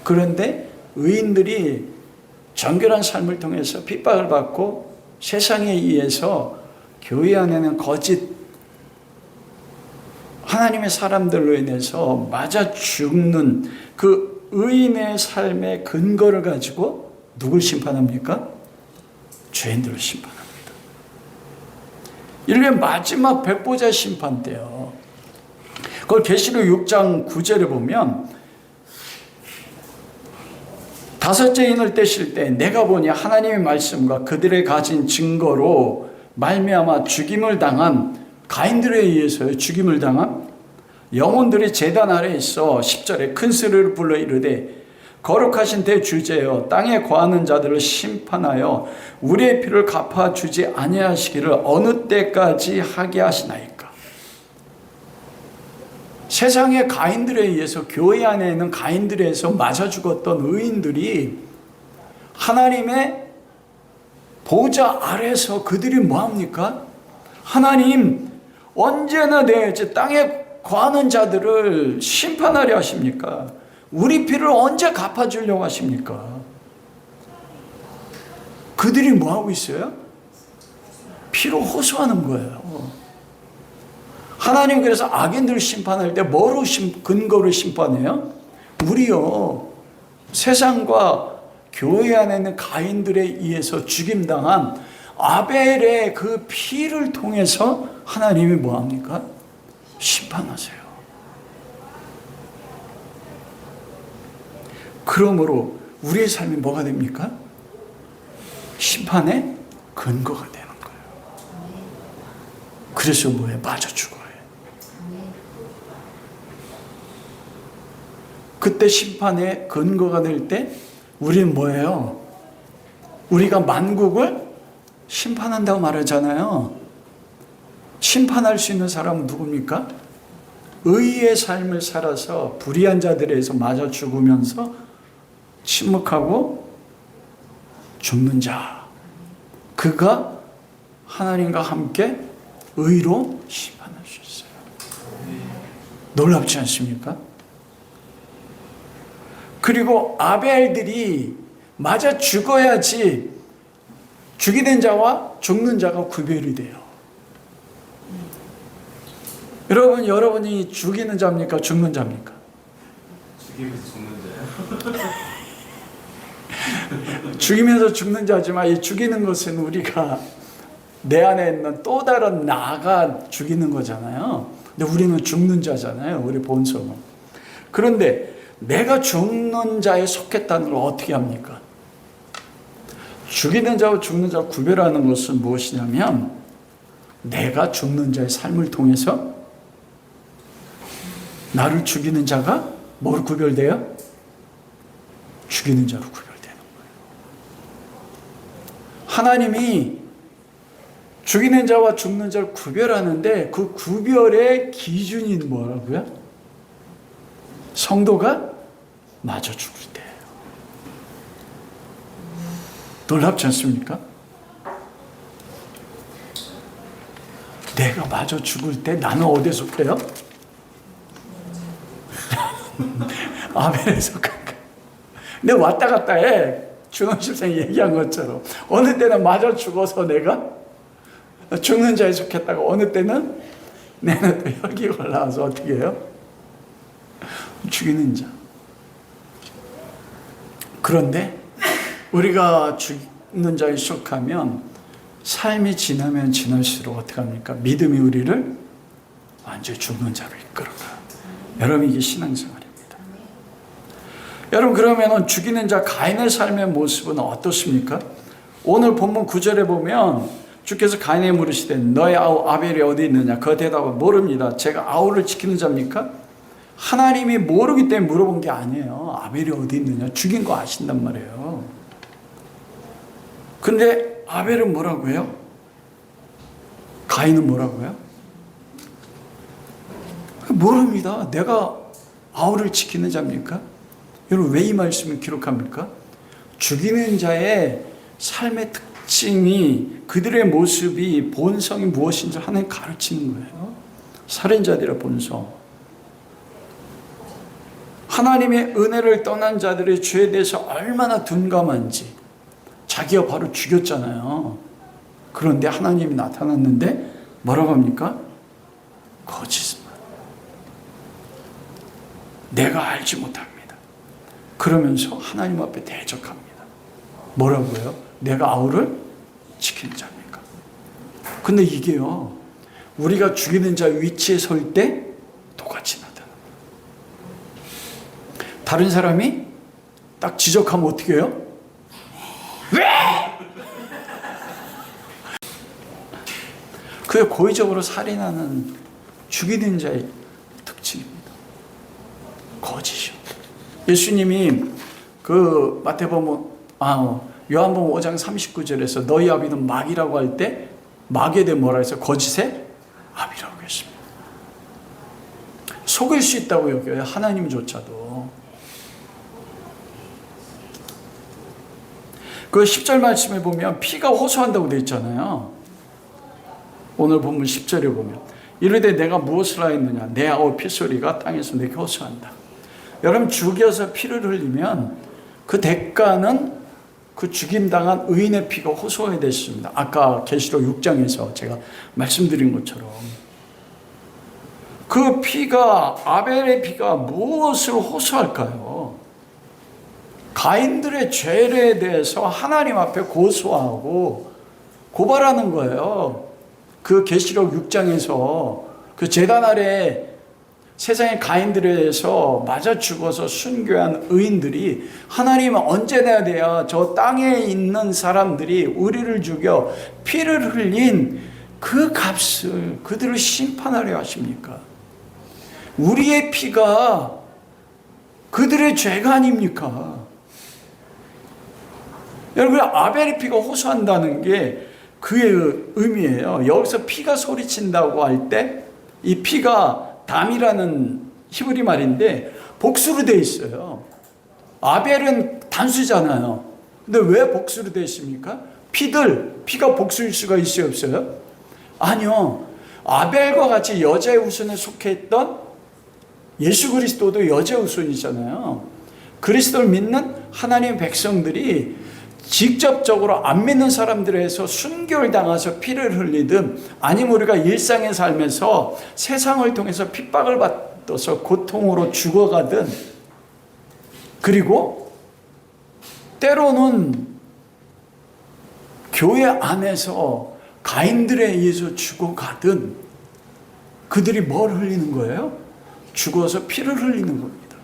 그런데 의인들이 정결한 삶을 통해서 핍박을 받고 세상에 의해서 교회 안에는 거짓 하나님의 사람들로 인해서 맞아 죽는 그 의인의 삶의 근거를 가지고 누굴 심판합니까? 죄인들을 심판합니다. 인류의 마지막 백보자 심판 때요. 그걸 계시록 6장 9절에 보면 5째 인을 떼실 때 내가 보니 하나님의 말씀과 그들의 가진 증거로 말미암아 죽임을 당한 가인들에 의해서 죽임을 당한 영혼들이 제단 아래에 있어 10절에 큰 소리를 불러 이르되 거룩하신 대주제여 땅에 거하는 자들을 심판하여 우리의 피를 갚아주지 아니하시기를 어느 때까지 하게 하시나이까. 세상의 가인들에 의해서 교회 안에 있는 가인들에 의해서 맞아 죽었던 의인들이 하나님의 보좌 아래서 그들이 뭐합니까? 하나님 언제나 내 땅에 거하는 자들을 심판하려 하십니까? 우리 피를 언제 갚아주려고 하십니까? 그들이 뭐하고 있어요? 피로 호소하는 거예요. 하나님 그래서 악인들을 심판할 때 뭐로 근거로 심판해요? 우리요 세상과 교회 안에 있는 가인들에 의해서 죽임당한 아벨의 그 피를 통해서 하나님이 뭐합니까? 심판하세요. 그러므로 우리의 삶이 뭐가 됩니까? 심판의 근거가 되는 거예요. 그래서 뭐예요? 맞아 죽어요. 그때 심판의 근거가 될 때 우리는 뭐예요? 우리가 만국을 심판한다고 말하잖아요. 심판할 수 있는 사람은 누굽니까? 의의 삶을 살아서 불의한 자들에 의해서 맞아 죽으면서 침묵하고 죽는 자. 그가 하나님과 함께 의로 심판할 수 있어요. 놀랍지 않습니까? 그리고 아벨들이 맞아 죽어야지 죽이는 자와 죽는 자가 구별이 돼요. 여러분이 죽이는 자입니까? 죽는 자입니까? 죽이면서 죽는 자예요. 죽이면서 죽는 자지만 이 죽이는 것은 우리가 내 안에 있는 또 다른 나가 죽이는 거잖아요. 근데 우리는 죽는 자잖아요. 우리 본성은. 그런데 내가 죽는 자에 속했다는 걸 어떻게 합니까? 죽이는 자와 죽는 자를 구별하는 것은 무엇이냐면 내가 죽는 자의 삶을 통해서 나를 죽이는 자가 뭐로 구별돼요? 죽이는 자로 구별되는 거예요. 하나님이 죽이는 자와 죽는 자를 구별하는데 그 구별의 기준이 뭐라고요? 성도가 마저 죽을 때예요. 놀랍지 않습니까? 내가 마저 죽을 때 나는 어디에 속해요? 아멘에 속한 거예요. 근데 왔다 갔다 해. 준원 집사님이 얘기한 것처럼 어느 때는 마저 죽어서 내가 죽는 자에 속했다가 어느 때는 내는 또 혈기가 올라와서 어떻게 해요? 죽이는 자. 그런데 우리가 죽는 자에 속하면 삶이 지나면 지날수록 어떻게 합니까? 믿음이 우리를 완전히 죽는 자로 이끌어가요. 여러분 이게 신앙생활입니다. 여러분 그러면 죽이는 자 가인의 삶의 모습은 어떻습니까? 오늘 본문 9절에 보면 주께서 가인에게 물으시되 너의 아우 아벨이 어디 있느냐? 그 대답은 모릅니다. 제가 아우를 지키는 자입니까? 하나님이 모르기 때문에 물어본 게 아니에요. 아벨이 어디 있느냐? 죽인 거 아신단 말이에요. 근데 아벨은 뭐라고 해요? 가인은 뭐라고 해요? 모릅니다. 내가 아우를 지키는 자입니까? 여러분 왜 이 말씀을 기록합니까? 죽이는 자의 삶의 특징이 그들의 모습이 본성이 무엇인지 하나님 가르치는 거예요. 살인자들의 본성. 하나님의 은혜를 떠난 자들의 죄에 대해서 얼마나 둔감한지 자기가 바로 죽였잖아요. 그런데 하나님이 나타났는데 뭐라고 합니까? 거짓말. 내가 알지 못합니다. 그러면서 하나님 앞에 대적합니다. 뭐라고요? 내가 아우를 지키는 자입니까? 근데 이게요, 우리가 죽이는 자 위치에 설 때 똑같이 나타납니다. 다른 사람이 딱 지적하면 어떻게 해요? 왜? 그게 고의적으로 살인하는 죽이는 자의 특징입니다. 거짓이요. 예수님이 그 마태복음 요한복음 5장 39절에서 너희 아비는 마귀라고 할 때 마귀에 대해 뭐라 해서 거짓의 아비라고 했습니다. 속일 수 있다고 여겨요. 하나님조차도. 그 10절 말씀에 보면 피가 호소한다고 되어 있잖아요. 오늘 본문 10절에 보면 이르되 내가 무엇을 하였느냐 내 아우 피소리가 땅에서 내게 호소한다. 여러분 죽여서 피를 흘리면 그 대가는 그 죽임당한 의인의 피가 호소해야 됐습니다. 아까 계시록 6장에서 제가 말씀드린 것처럼 그 피가 아벨의 피가 무엇을 호소할까요? 가인들의 죄에 대해서 하나님 앞에 고소하고 고발하는 거예요. 그 계시록 6장에서 그 제단 아래 세상의 가인들에 대해서 맞아 죽어서 순교한 의인들이 하나님은 언제 내야 돼야 저 땅에 있는 사람들이 우리를 죽여 피를 흘린 그 값을 그들을 심판하려 하십니까? 우리의 피가 그들의 죄가 아닙니까? 여러분 아벨의 피가 호소한다는 게 그의 의미예요. 여기서 피가 소리친다고 할 때 이 피가 담이라는 히브리 말인데 복수로 되어 있어요. 아벨은 단수잖아요. 근데 왜 복수로 되어 있습니까? 피가 복수일 수가 있어요, 없어요? 아니요. 아벨과 같이 여자의 후손에 속해 있던 예수 그리스도도 여자의 후손이잖아요. 그리스도를 믿는 하나님 백성들이 직접적으로 안 믿는 사람들에서 순교를 당해서 피를 흘리든, 아니면 우리가 일상에 살면서 세상을 통해서 핍박을 받아서 고통으로 죽어가든, 그리고 때로는 교회 안에서 가인들에 의해서 죽어가든, 그들이 뭘 흘리는 거예요? 죽어서 피를 흘리는 겁니다.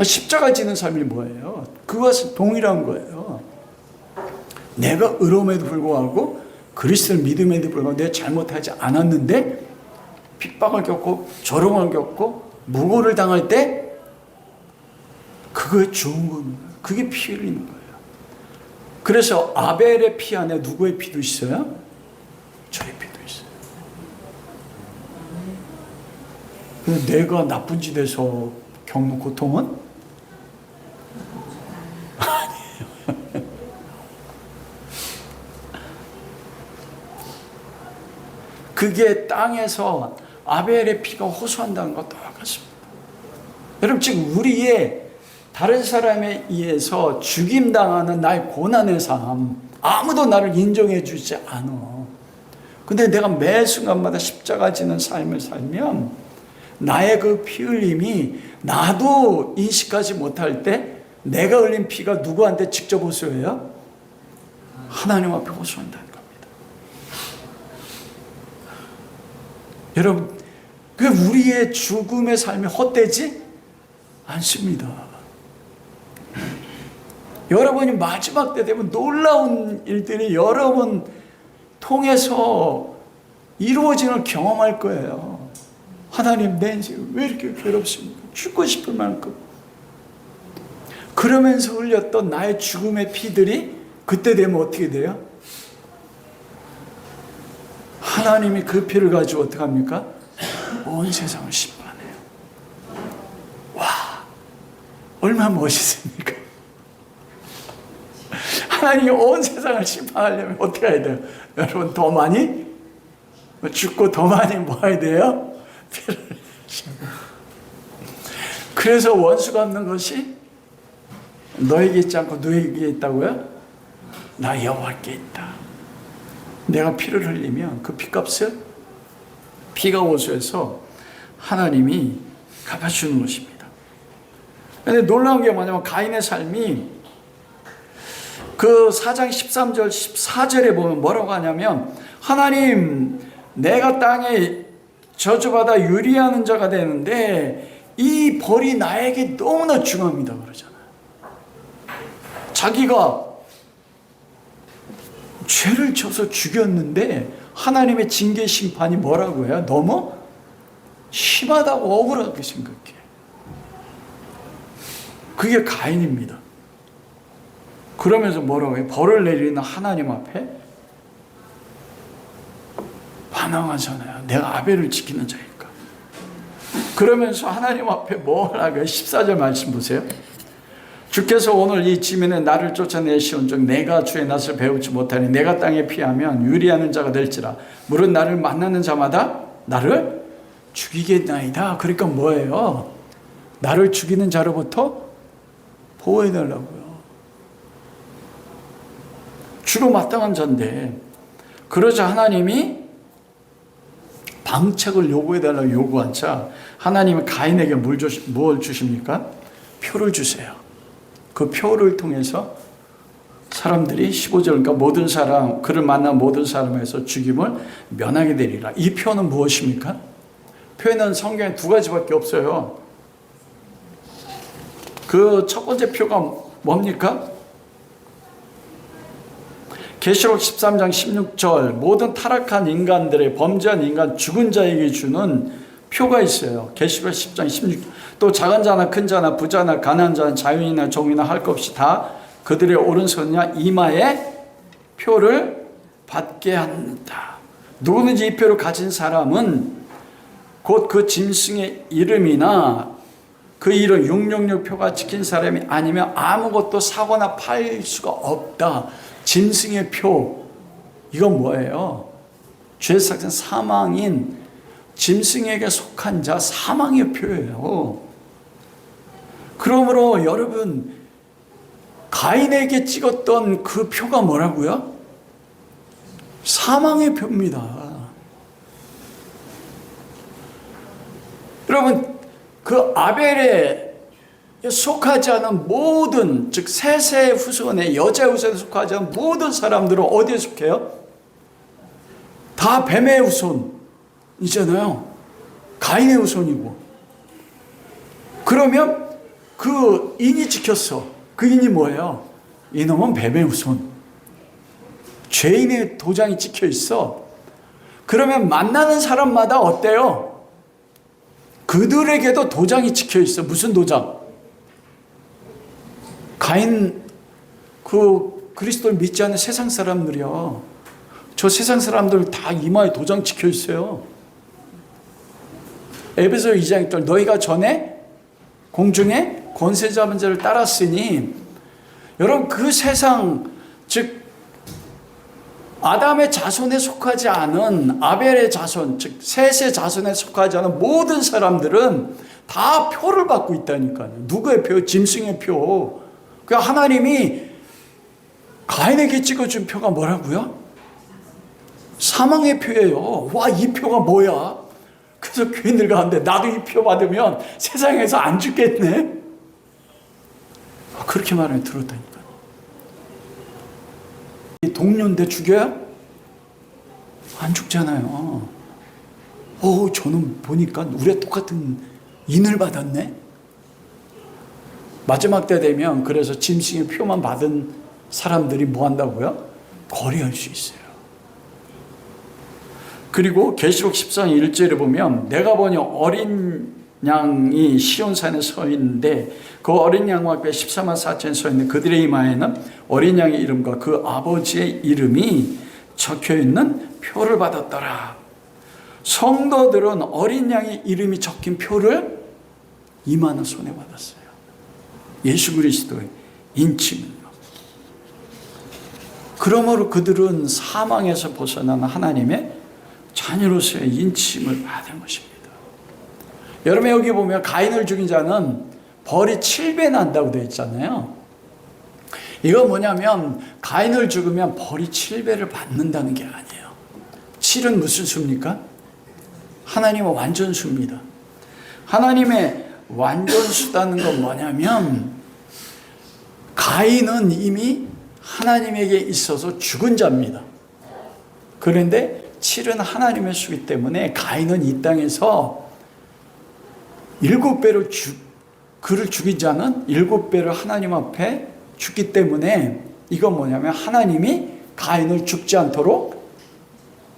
십자가 지는 삶이 뭐예요? 그것은 동일한 거예요. 내가 의로움에도 불구하고, 그리스도를 믿음에도 불구하고 내가 잘못하지 않았는데 핍박을 겪고 조롱을 겪고 무고를 당할 때 그거에 좋은 겁니다. 그게 피 흘리는 거예요. 그래서 아벨의 피 안에 누구의 피도 있어요? 저의 피도 있어요. 근데 내가 나쁜 짓에서 겪는 고통은 그게 땅에서 아벨의 피가 호소한다는 것 똑같습니다. 여러분, 지금 우리의 다른 사람에 의해서 죽임당하는 나의 고난의 삶, 아무도 나를 인정해 주지 않아. 근데 내가 매 순간마다 십자가 지는 삶을 살면 나의 그 피 흘림이 나도 인식하지 못할 때 내가 흘린 피가 누구한테 직접 호소해요? 하나님 앞에 호소한다는 겁니다. 여러분, 그 우리의 죽음의 삶이 헛되지 않습니다. 여러분이 마지막 때 되면 놀라운 일들이 여러 번 통해서 이루어지는 경험할 거예요. 하나님, 내 인생 왜 이렇게 괴롭습니까? 죽고 싶을 만큼. 그러면서 흘렸던 나의 죽음의 피들이 그때 되면 어떻게 돼요? 하나님이 그 피를 가지고 어떻게 합니까? 온 세상을 심판해요. 와, 얼마나 멋있습니까? 하나님이 온 세상을 심판하려면 어떻게 해야 돼요? 여러분, 더 많이 죽고 더 많이 뭐 해야 돼요? 피를 흘리시고. 그래서 원수가 없는 것이 너에게 있지 않고 너에게 있다고요? 나 여호와께 있다. 내가 피를 흘리면 그 피값을 피가 호소해서 하나님이 갚아주는 것입니다. 그런데 놀라운 게 뭐냐면 가인의 삶이 그 4장 13절 14절에 보면 뭐라고 하냐면, 하나님, 내가 땅에 저주받아 유리하는 자가 되는데 이 벌이 나에게 너무나 중요합니다 그러잖아요. 자기가 죄를 져서 죽였는데 하나님의 징계 심판이 뭐라고 해요? 너무 심하다고 억울하게 생각해. 그게 가인입니다. 그러면서 뭐라고 해요? 벌을 내리는 하나님 앞에 반항하잖아요. 내가 아벨을 지키는 자니까. 그러면서 하나님 앞에 뭘 하고요? 14절 말씀 보세요. 주께서 오늘 이 지면에 나를 쫓아내시온즉 내가 주의 낯을 배우지 못하니 내가 땅에 피하면 유리하는 자가 될지라. 물은 나를 만나는 자마다 나를 죽이겠나이다. 그러니까 뭐예요? 나를 죽이는 자로부터 보호해달라고요. 죽어 마땅한 자인데, 그러자 하나님이 방책을 요구해달라고 요구한 자, 하나님은 가인에게 뭘 주십니까? 표를 주세요. 그 표를 통해서 사람들이 15절, 그러니까 모든 사람, 그를 만난 모든 사람에서 죽임을 면하게 되리라. 이 표는 무엇입니까? 표에는 성경에 두 가지밖에 없어요. 그 첫 번째 표가 뭡니까? 계시록 13장 16절, 모든 타락한 인간들의, 범죄한 인간, 죽은 자에게 주는 표가 있어요. 계시록 10장 16절. 또 작은 자나 큰 자나 부자나 가난한 자나 자유인이나 종이나 할 것 없이 다 그들의 오른손이나 이마에 표를 받게 한다. 누구든지 이 표를 가진 사람은 곧 그 짐승의 이름이나 그 이름 666 표가 찍힌 사람이 아니면 아무것도 사거나 팔 수가 없다. 짐승의 표, 이건 뭐예요? 죄사건 사망인 짐승에게 속한 자, 사망의 표예요. 그러므로 여러분, 가인에게 찍었던 그 표가 뭐라고요? 사망의 표입니다. 여러분, 그 아벨에 속하지 않은 모든, 즉 셋의 후손에, 여자 후손에 속하지 않은 모든 사람들은 어디에 속해요? 다 뱀의 후손이잖아요. 가인의 후손이고. 그러면 그 인이 찍혔어. 그 인이 뭐예요? 이놈은 뱀의 후손. 죄인의 도장이 찍혀 있어. 그러면 만나는 사람마다 어때요? 그들에게도 도장이 찍혀 있어. 무슨 도장? 가인, 그리스도를 믿지 않는 세상 사람들이요. 저 세상 사람들 다 이마에 도장 찍혀 있어요. 에베소 2장 1절, 너희가 전에 공중에 권세 잡은 자를 따랐으니, 여러분 그 세상, 즉 아담의 자손에 속하지 않은 아벨의 자손, 즉 셋의 자손에 속하지 않은 모든 사람들은 다 표를 받고 있다니까요. 누구의 표? 짐승의 표. 그 하나님이 가인에게 찍어준 표가 뭐라고요? 사망의 표예요. 와, 이 표가 뭐야? 그래서 교인들 가운데 나도 이 표 받으면 세상에서 안 죽겠네? 그렇게 말하면 들었다니까요. 동료인데 죽여요? 안 죽잖아요. 저는 보니까 우리가 똑같은 인을 받았네? 마지막 때 되면 그래서 짐승의 표만 받은 사람들이 뭐 한다고요? 거리할 수 있어요. 그리고 계시록 14장 1절에 보면 내가 보니 어린 양이 시온산에 서 있는데 그 어린 양 앞에 14만 4천이 서 있는데 그들의 이마에는 어린 양의 이름과 그 아버지의 이름이 적혀있는 표를 받았더라. 성도들은 어린 양의 이름이 적힌 표를 이마나 손에 받았어요. 예수 그리스도의 인침을요. 그러므로 그들은 사망에서 벗어난 하나님의 자녀로서의 인침을 받은 것입니다. 여러분 여기 보면 가인을 죽인 자는 벌이 7배 난다고 되어 있잖아요. 이거 뭐냐면 가인을 죽으면 벌이 7배를 받는다는 게 아니에요. 7은 무슨 수입니까? 하나님의 완전수입니다. 하나님의 완전수다는 건 뭐냐면 가인은 이미 하나님에게 있어서 죽은 자입니다. 그런데 7은 하나님의 수이기 때문에 가인은 이 땅에서 7배로 그를 죽인 자는 7배를 하나님 앞에 죽기 때문에 이건 뭐냐면 하나님이 가인을 죽지 않도록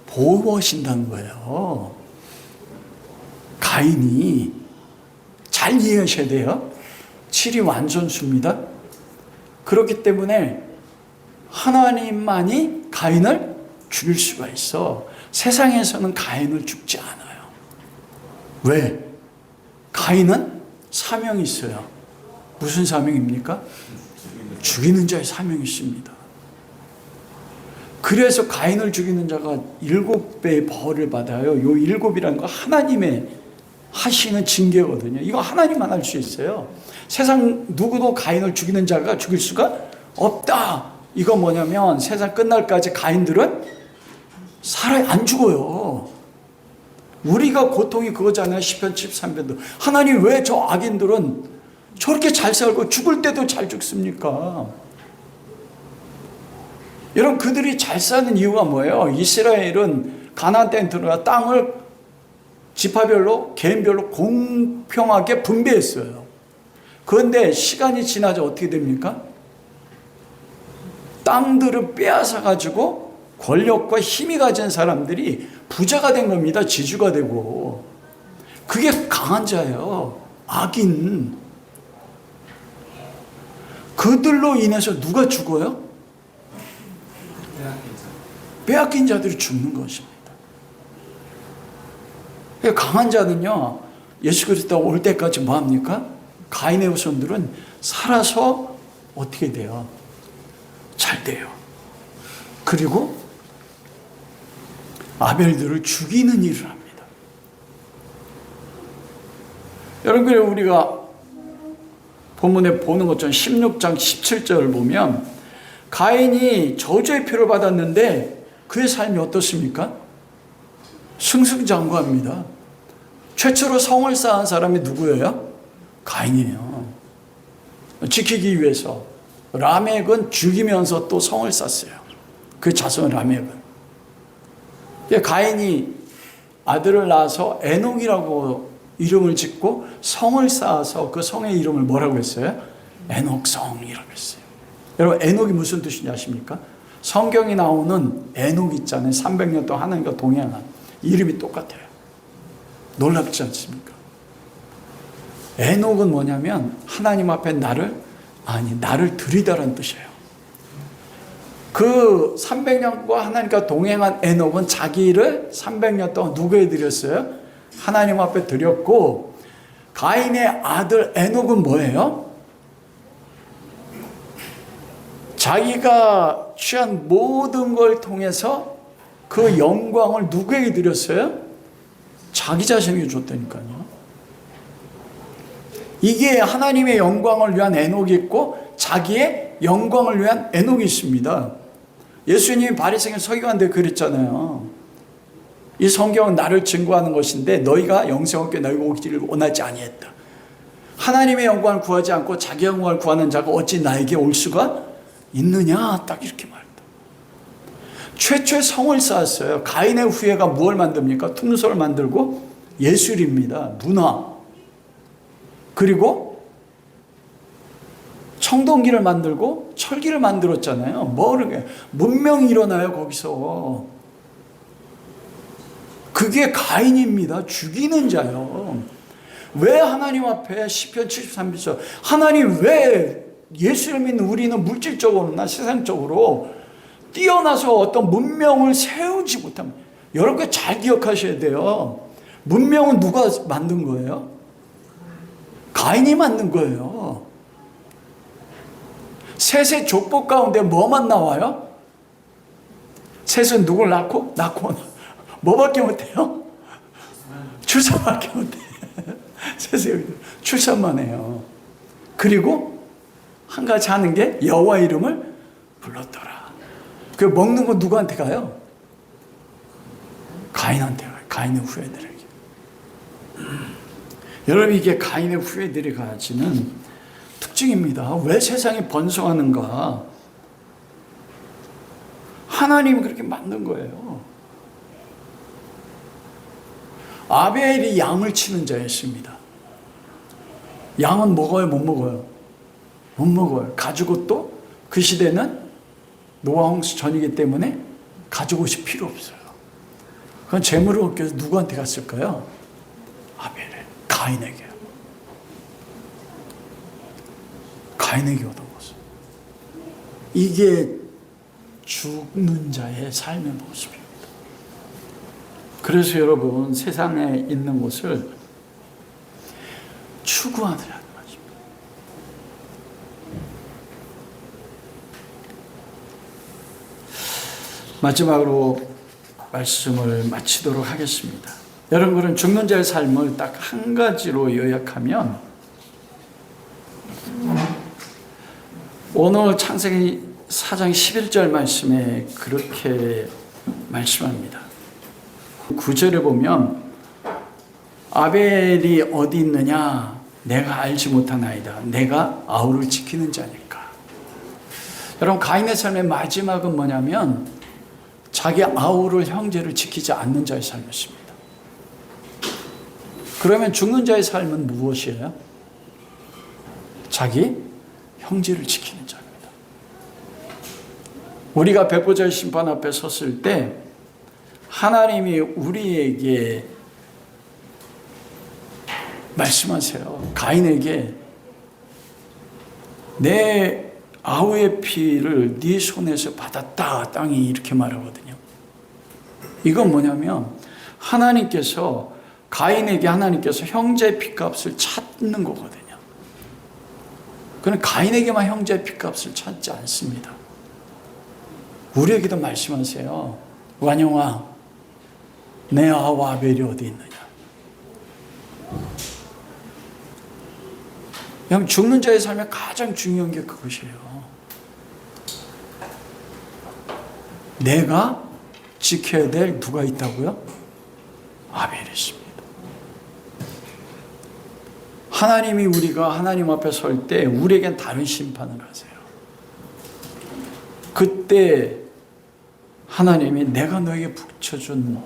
보호하신다는 거예요. 가인이 잘 이해하셔야 돼요. 7이 완전수입니다. 그렇기 때문에 하나님만이 가인을 죽일 수가 있어. 세상에서는 가인을 죽지 않아요. 왜? 가인은 사명이 있어요. 무슨 사명입니까? 죽이는 자의 사명이 있습니다. 그래서 가인을 죽이는 자가 7배의 벌을 받아요. 요 7이라는 거 하나님의 하시는 징계거든요. 이거 하나님만 할 수 있어요. 세상 누구도 가인을 죽이는 자가 죽일 수가 없다. 이거 뭐냐면 세상 끝날까지 가인들은 안 죽어요. 우리가 고통이 그거잖아요. 시편 73편도 하나님 왜 저 악인들은 저렇게 잘 살고 죽을 때도 잘 죽습니까? 여러분 그들이 잘 사는 이유가 뭐예요? 이스라엘은 가나안 땅에 들어가 땅을 지파별로 개인별로 공평하게 분배했어요. 그런데 시간이 지나자 어떻게 됩니까? 땅들을 빼앗아 가지고 권력과 힘이 가진 사람들이 부자가 된 겁니다. 지주가 되고. 그게 강한 자예요. 악인. 그들로 인해서 누가 죽어요? 빼앗긴 자들이 죽는 것입니다. 강한 자는요, 예수 그리스도 올 때까지 뭐 합니까? 가인의 후손들은 살아서 어떻게 돼요? 잘 돼요. 그리고 아벨들을 죽이는 일을 합니다. 여러분, 우리가 본문에 보는 것처럼 16장 17절을 보면 가인이 저주의 피를 받았는데 그의 삶이 어떻습니까? 승승장구합니다. 최초로 성을 쌓은 사람이 누구예요? 가인이에요. 지키기 위해서 라멕은 죽이면서 또 성을 쌓았어요. 그 자손 라멕은. 가인이 아들을 낳아서 에녹이라고 이름을 짓고 성을 쌓아서 그 성의 이름을 뭐라고 했어요? 에녹성이라고 했어요. 여러분 에녹이 무슨 뜻인지 아십니까? 성경이 나오는 에녹 있잖아요. 300년 동안 하나님과 동행한 이름이 똑같아요. 놀랍지 않습니까? 에녹은 뭐냐면 하나님 앞에 나를 드리다라는 뜻이에요. 그 300년과 하나님과 동행한 에녹은 자기를 300년 동안 누구에 드렸어요? 하나님 앞에 드렸고, 가인의 아들 에녹은 뭐예요? 자기가 취한 모든 걸 통해서 그 영광을 누구에게 드렸어요? 자기 자신에게 줬다니까요. 이게 하나님의 영광을 위한 에녹이 있고 자기의 영광을 위한 에녹이 있습니다. 예수님이 바리새인 서기관들 그랬잖아요. 이 성경은 나를 증거하는 것인데 너희가 영생 얻게 너희가 오기를 원하지 아니했다. 하나님의 영광을 구하지 않고 자기 영광을 구하는 자가 어찌 나에게 올 수가 있느냐, 딱 이렇게 말했다. 최초의 성을 쌓았어요. 가인의 후예가 무엇을 만듭니까? 퉁소를 만들고 예술입니다. 문화. 그리고 청동기를 만들고 철기를 만들었잖아요. 뭐를 문명이 일어나요 거기서. 그게 가인입니다. 죽이는 자요. 왜 하나님 앞에 시편 73편에서 하나님 왜 예수를 믿는 우리는 물질적으로나 세상적으로 뛰어나서 어떤 문명을 세우지 못합니다. 여러분 잘 기억하셔야 돼요. 문명은 누가 만든 거예요? 가인이 만든 거예요. 셋의 족보 가운데 뭐만 나와요? 셋은 누굴 낳고 뭐밖에 못해요? 출산밖에 못해. 셋의 출산만 해요. 그리고 한 가지 하는 게 여호와 이름을 불렀더라. 그 먹는 거 누구한테 가요? 가인한테 가요. 가인의 후예들에게. 여러분 이게 가인의 후예들이 가지는 특징입니다. 왜 세상이 번성하는가? 하나님이 그렇게 만든 거예요. 아벨이 양을 치는 자였습니다. 양은 먹어요, 못 먹어요? 못 먹어요. 가지고 또 그 시대는 노아 홍수 전이기 때문에 가지고 오실 필요 없어요. 그건 재물을 얻기 위해서 누구한테 갔을까요? 아벨에, 가인에게. 가인에게 얻어먹었어요. 이게 죽는 자의 삶의 모습입니다. 그래서 여러분 세상에 있는 것을 추구하느라는 것입니다. 마지막으로 말씀을 마치도록 하겠습니다. 여러분은 죽는 자의 삶을 딱 한 가지로 요약하면 오늘 창세기 4장 11절 말씀에 그렇게 말씀합니다. 9절에 보면 아벨이 어디 있느냐 내가 알지 못하나이다. 내가 아우를 지키는 자니까. 여러분 가인의 삶의 마지막은 뭐냐면 자기 아우를 형제를 지키지 않는 자의 삶이었습니다. 그러면 죽는 자의 삶은 무엇이에요? 자기 형제를 지키는 자입니다. 우리가 백보자의 심판 앞에 섰을 때 하나님이 우리에게 말씀하세요. 가인에게 내 아우의 피를 네 손에서 받았다. 땅이 이렇게 말하거든요. 이건 뭐냐면 하나님께서 가인에게 하나님께서 형제의 피값을 찾는 거거든요. 그는 가인에게만 형제의 피값을 찾지 않습니다. 우리에게도 말씀하세요. 완영아, 내 아우 아벨이 어디 있느냐? 여러분, 죽는 자의 삶에 가장 중요한 게 그것이에요. 내가 지켜야 될 누가 있다고요? 아벨이 있습니다. 하나님이 우리가 하나님 앞에 설 때 우리에겐 다른 심판을 하세요. 그때 하나님이 내가 너에게 붙여준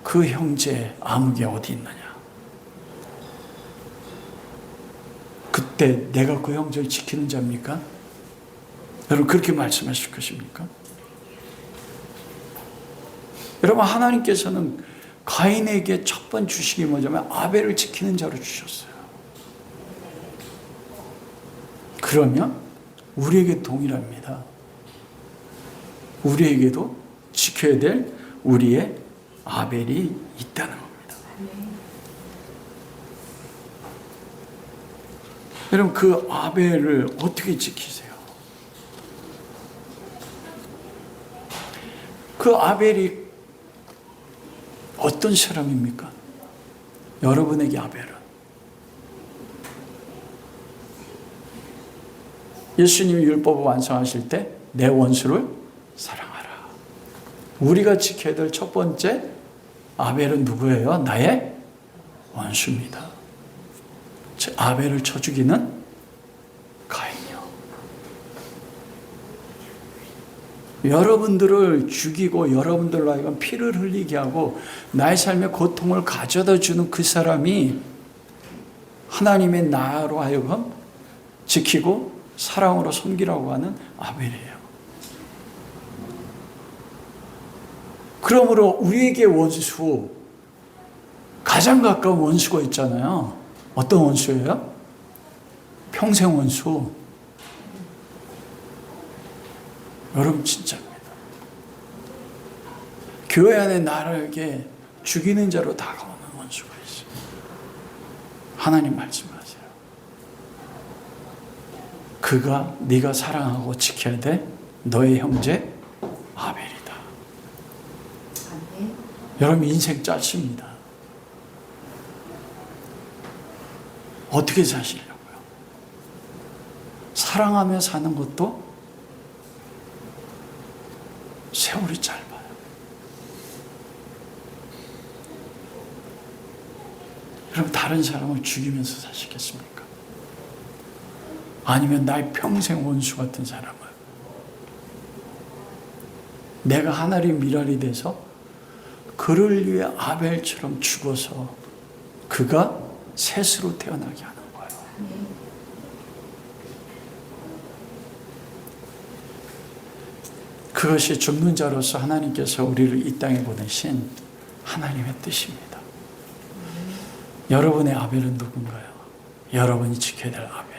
그 형제 아무개 어디 있느냐? 그때 내가 그 형제를 지키는 자입니까? 여러분, 그렇게 말씀하실 것입니까? 여러분, 하나님께서는 가인에게 첫 번 주시기 뭐냐면 아벨을 지키는 자로 주셨어요. 그러면 우리에게 동일합니다. 우리에게도 지켜야 될 우리의 아벨이 있다는 겁니다. 여러분, 그 아벨을 어떻게 지키세요? 그 아벨이 어떤 사람입니까? 여러분에게 아벨은 예수님이 율법을 완성하실 때 내 원수를 사랑하라. 우리가 지켜야 될 첫 번째 아벨은 누구예요? 나의 원수입니다. 아벨을 쳐 죽이는 가인이요. 여러분들을 죽이고 여러분들로 하여금 피를 흘리게 하고 나의 삶의 고통을 가져다 주는 그 사람이 하나님의 나로 하여금 지키고 사랑으로 섬기라고 하는 아벨이에요. 그러므로 우리에게 원수, 가장 가까운 원수가 있잖아요. 어떤 원수예요? 평생 원수. 여러분, 진짜입니다. 교회 안에 나에게 죽이는 자로 다가오는 원수가 있어요. 하나님 말씀하세요. 그가 네가 사랑하고 지켜야 돼 너의 형제 아벨이다. 여러분, 인생 짧습니다. 어떻게 사시려고요? 사랑하며 사는 것도 세월이 짧아요. 여러분, 다른 사람을 죽이면서 사시겠습니까? 아니면 나의 평생 원수 같은 사람을 내가 하나님 미랄이 돼서 그를 위해 아벨처럼 죽어서 그가 셋으로 태어나게 하는 거예요. 그것이 죽는 자로서 하나님께서 우리를 이 땅에 보내신 하나님의 뜻입니다. 여러분의 아벨은 누군가요? 여러분이 지켜야 될 아벨.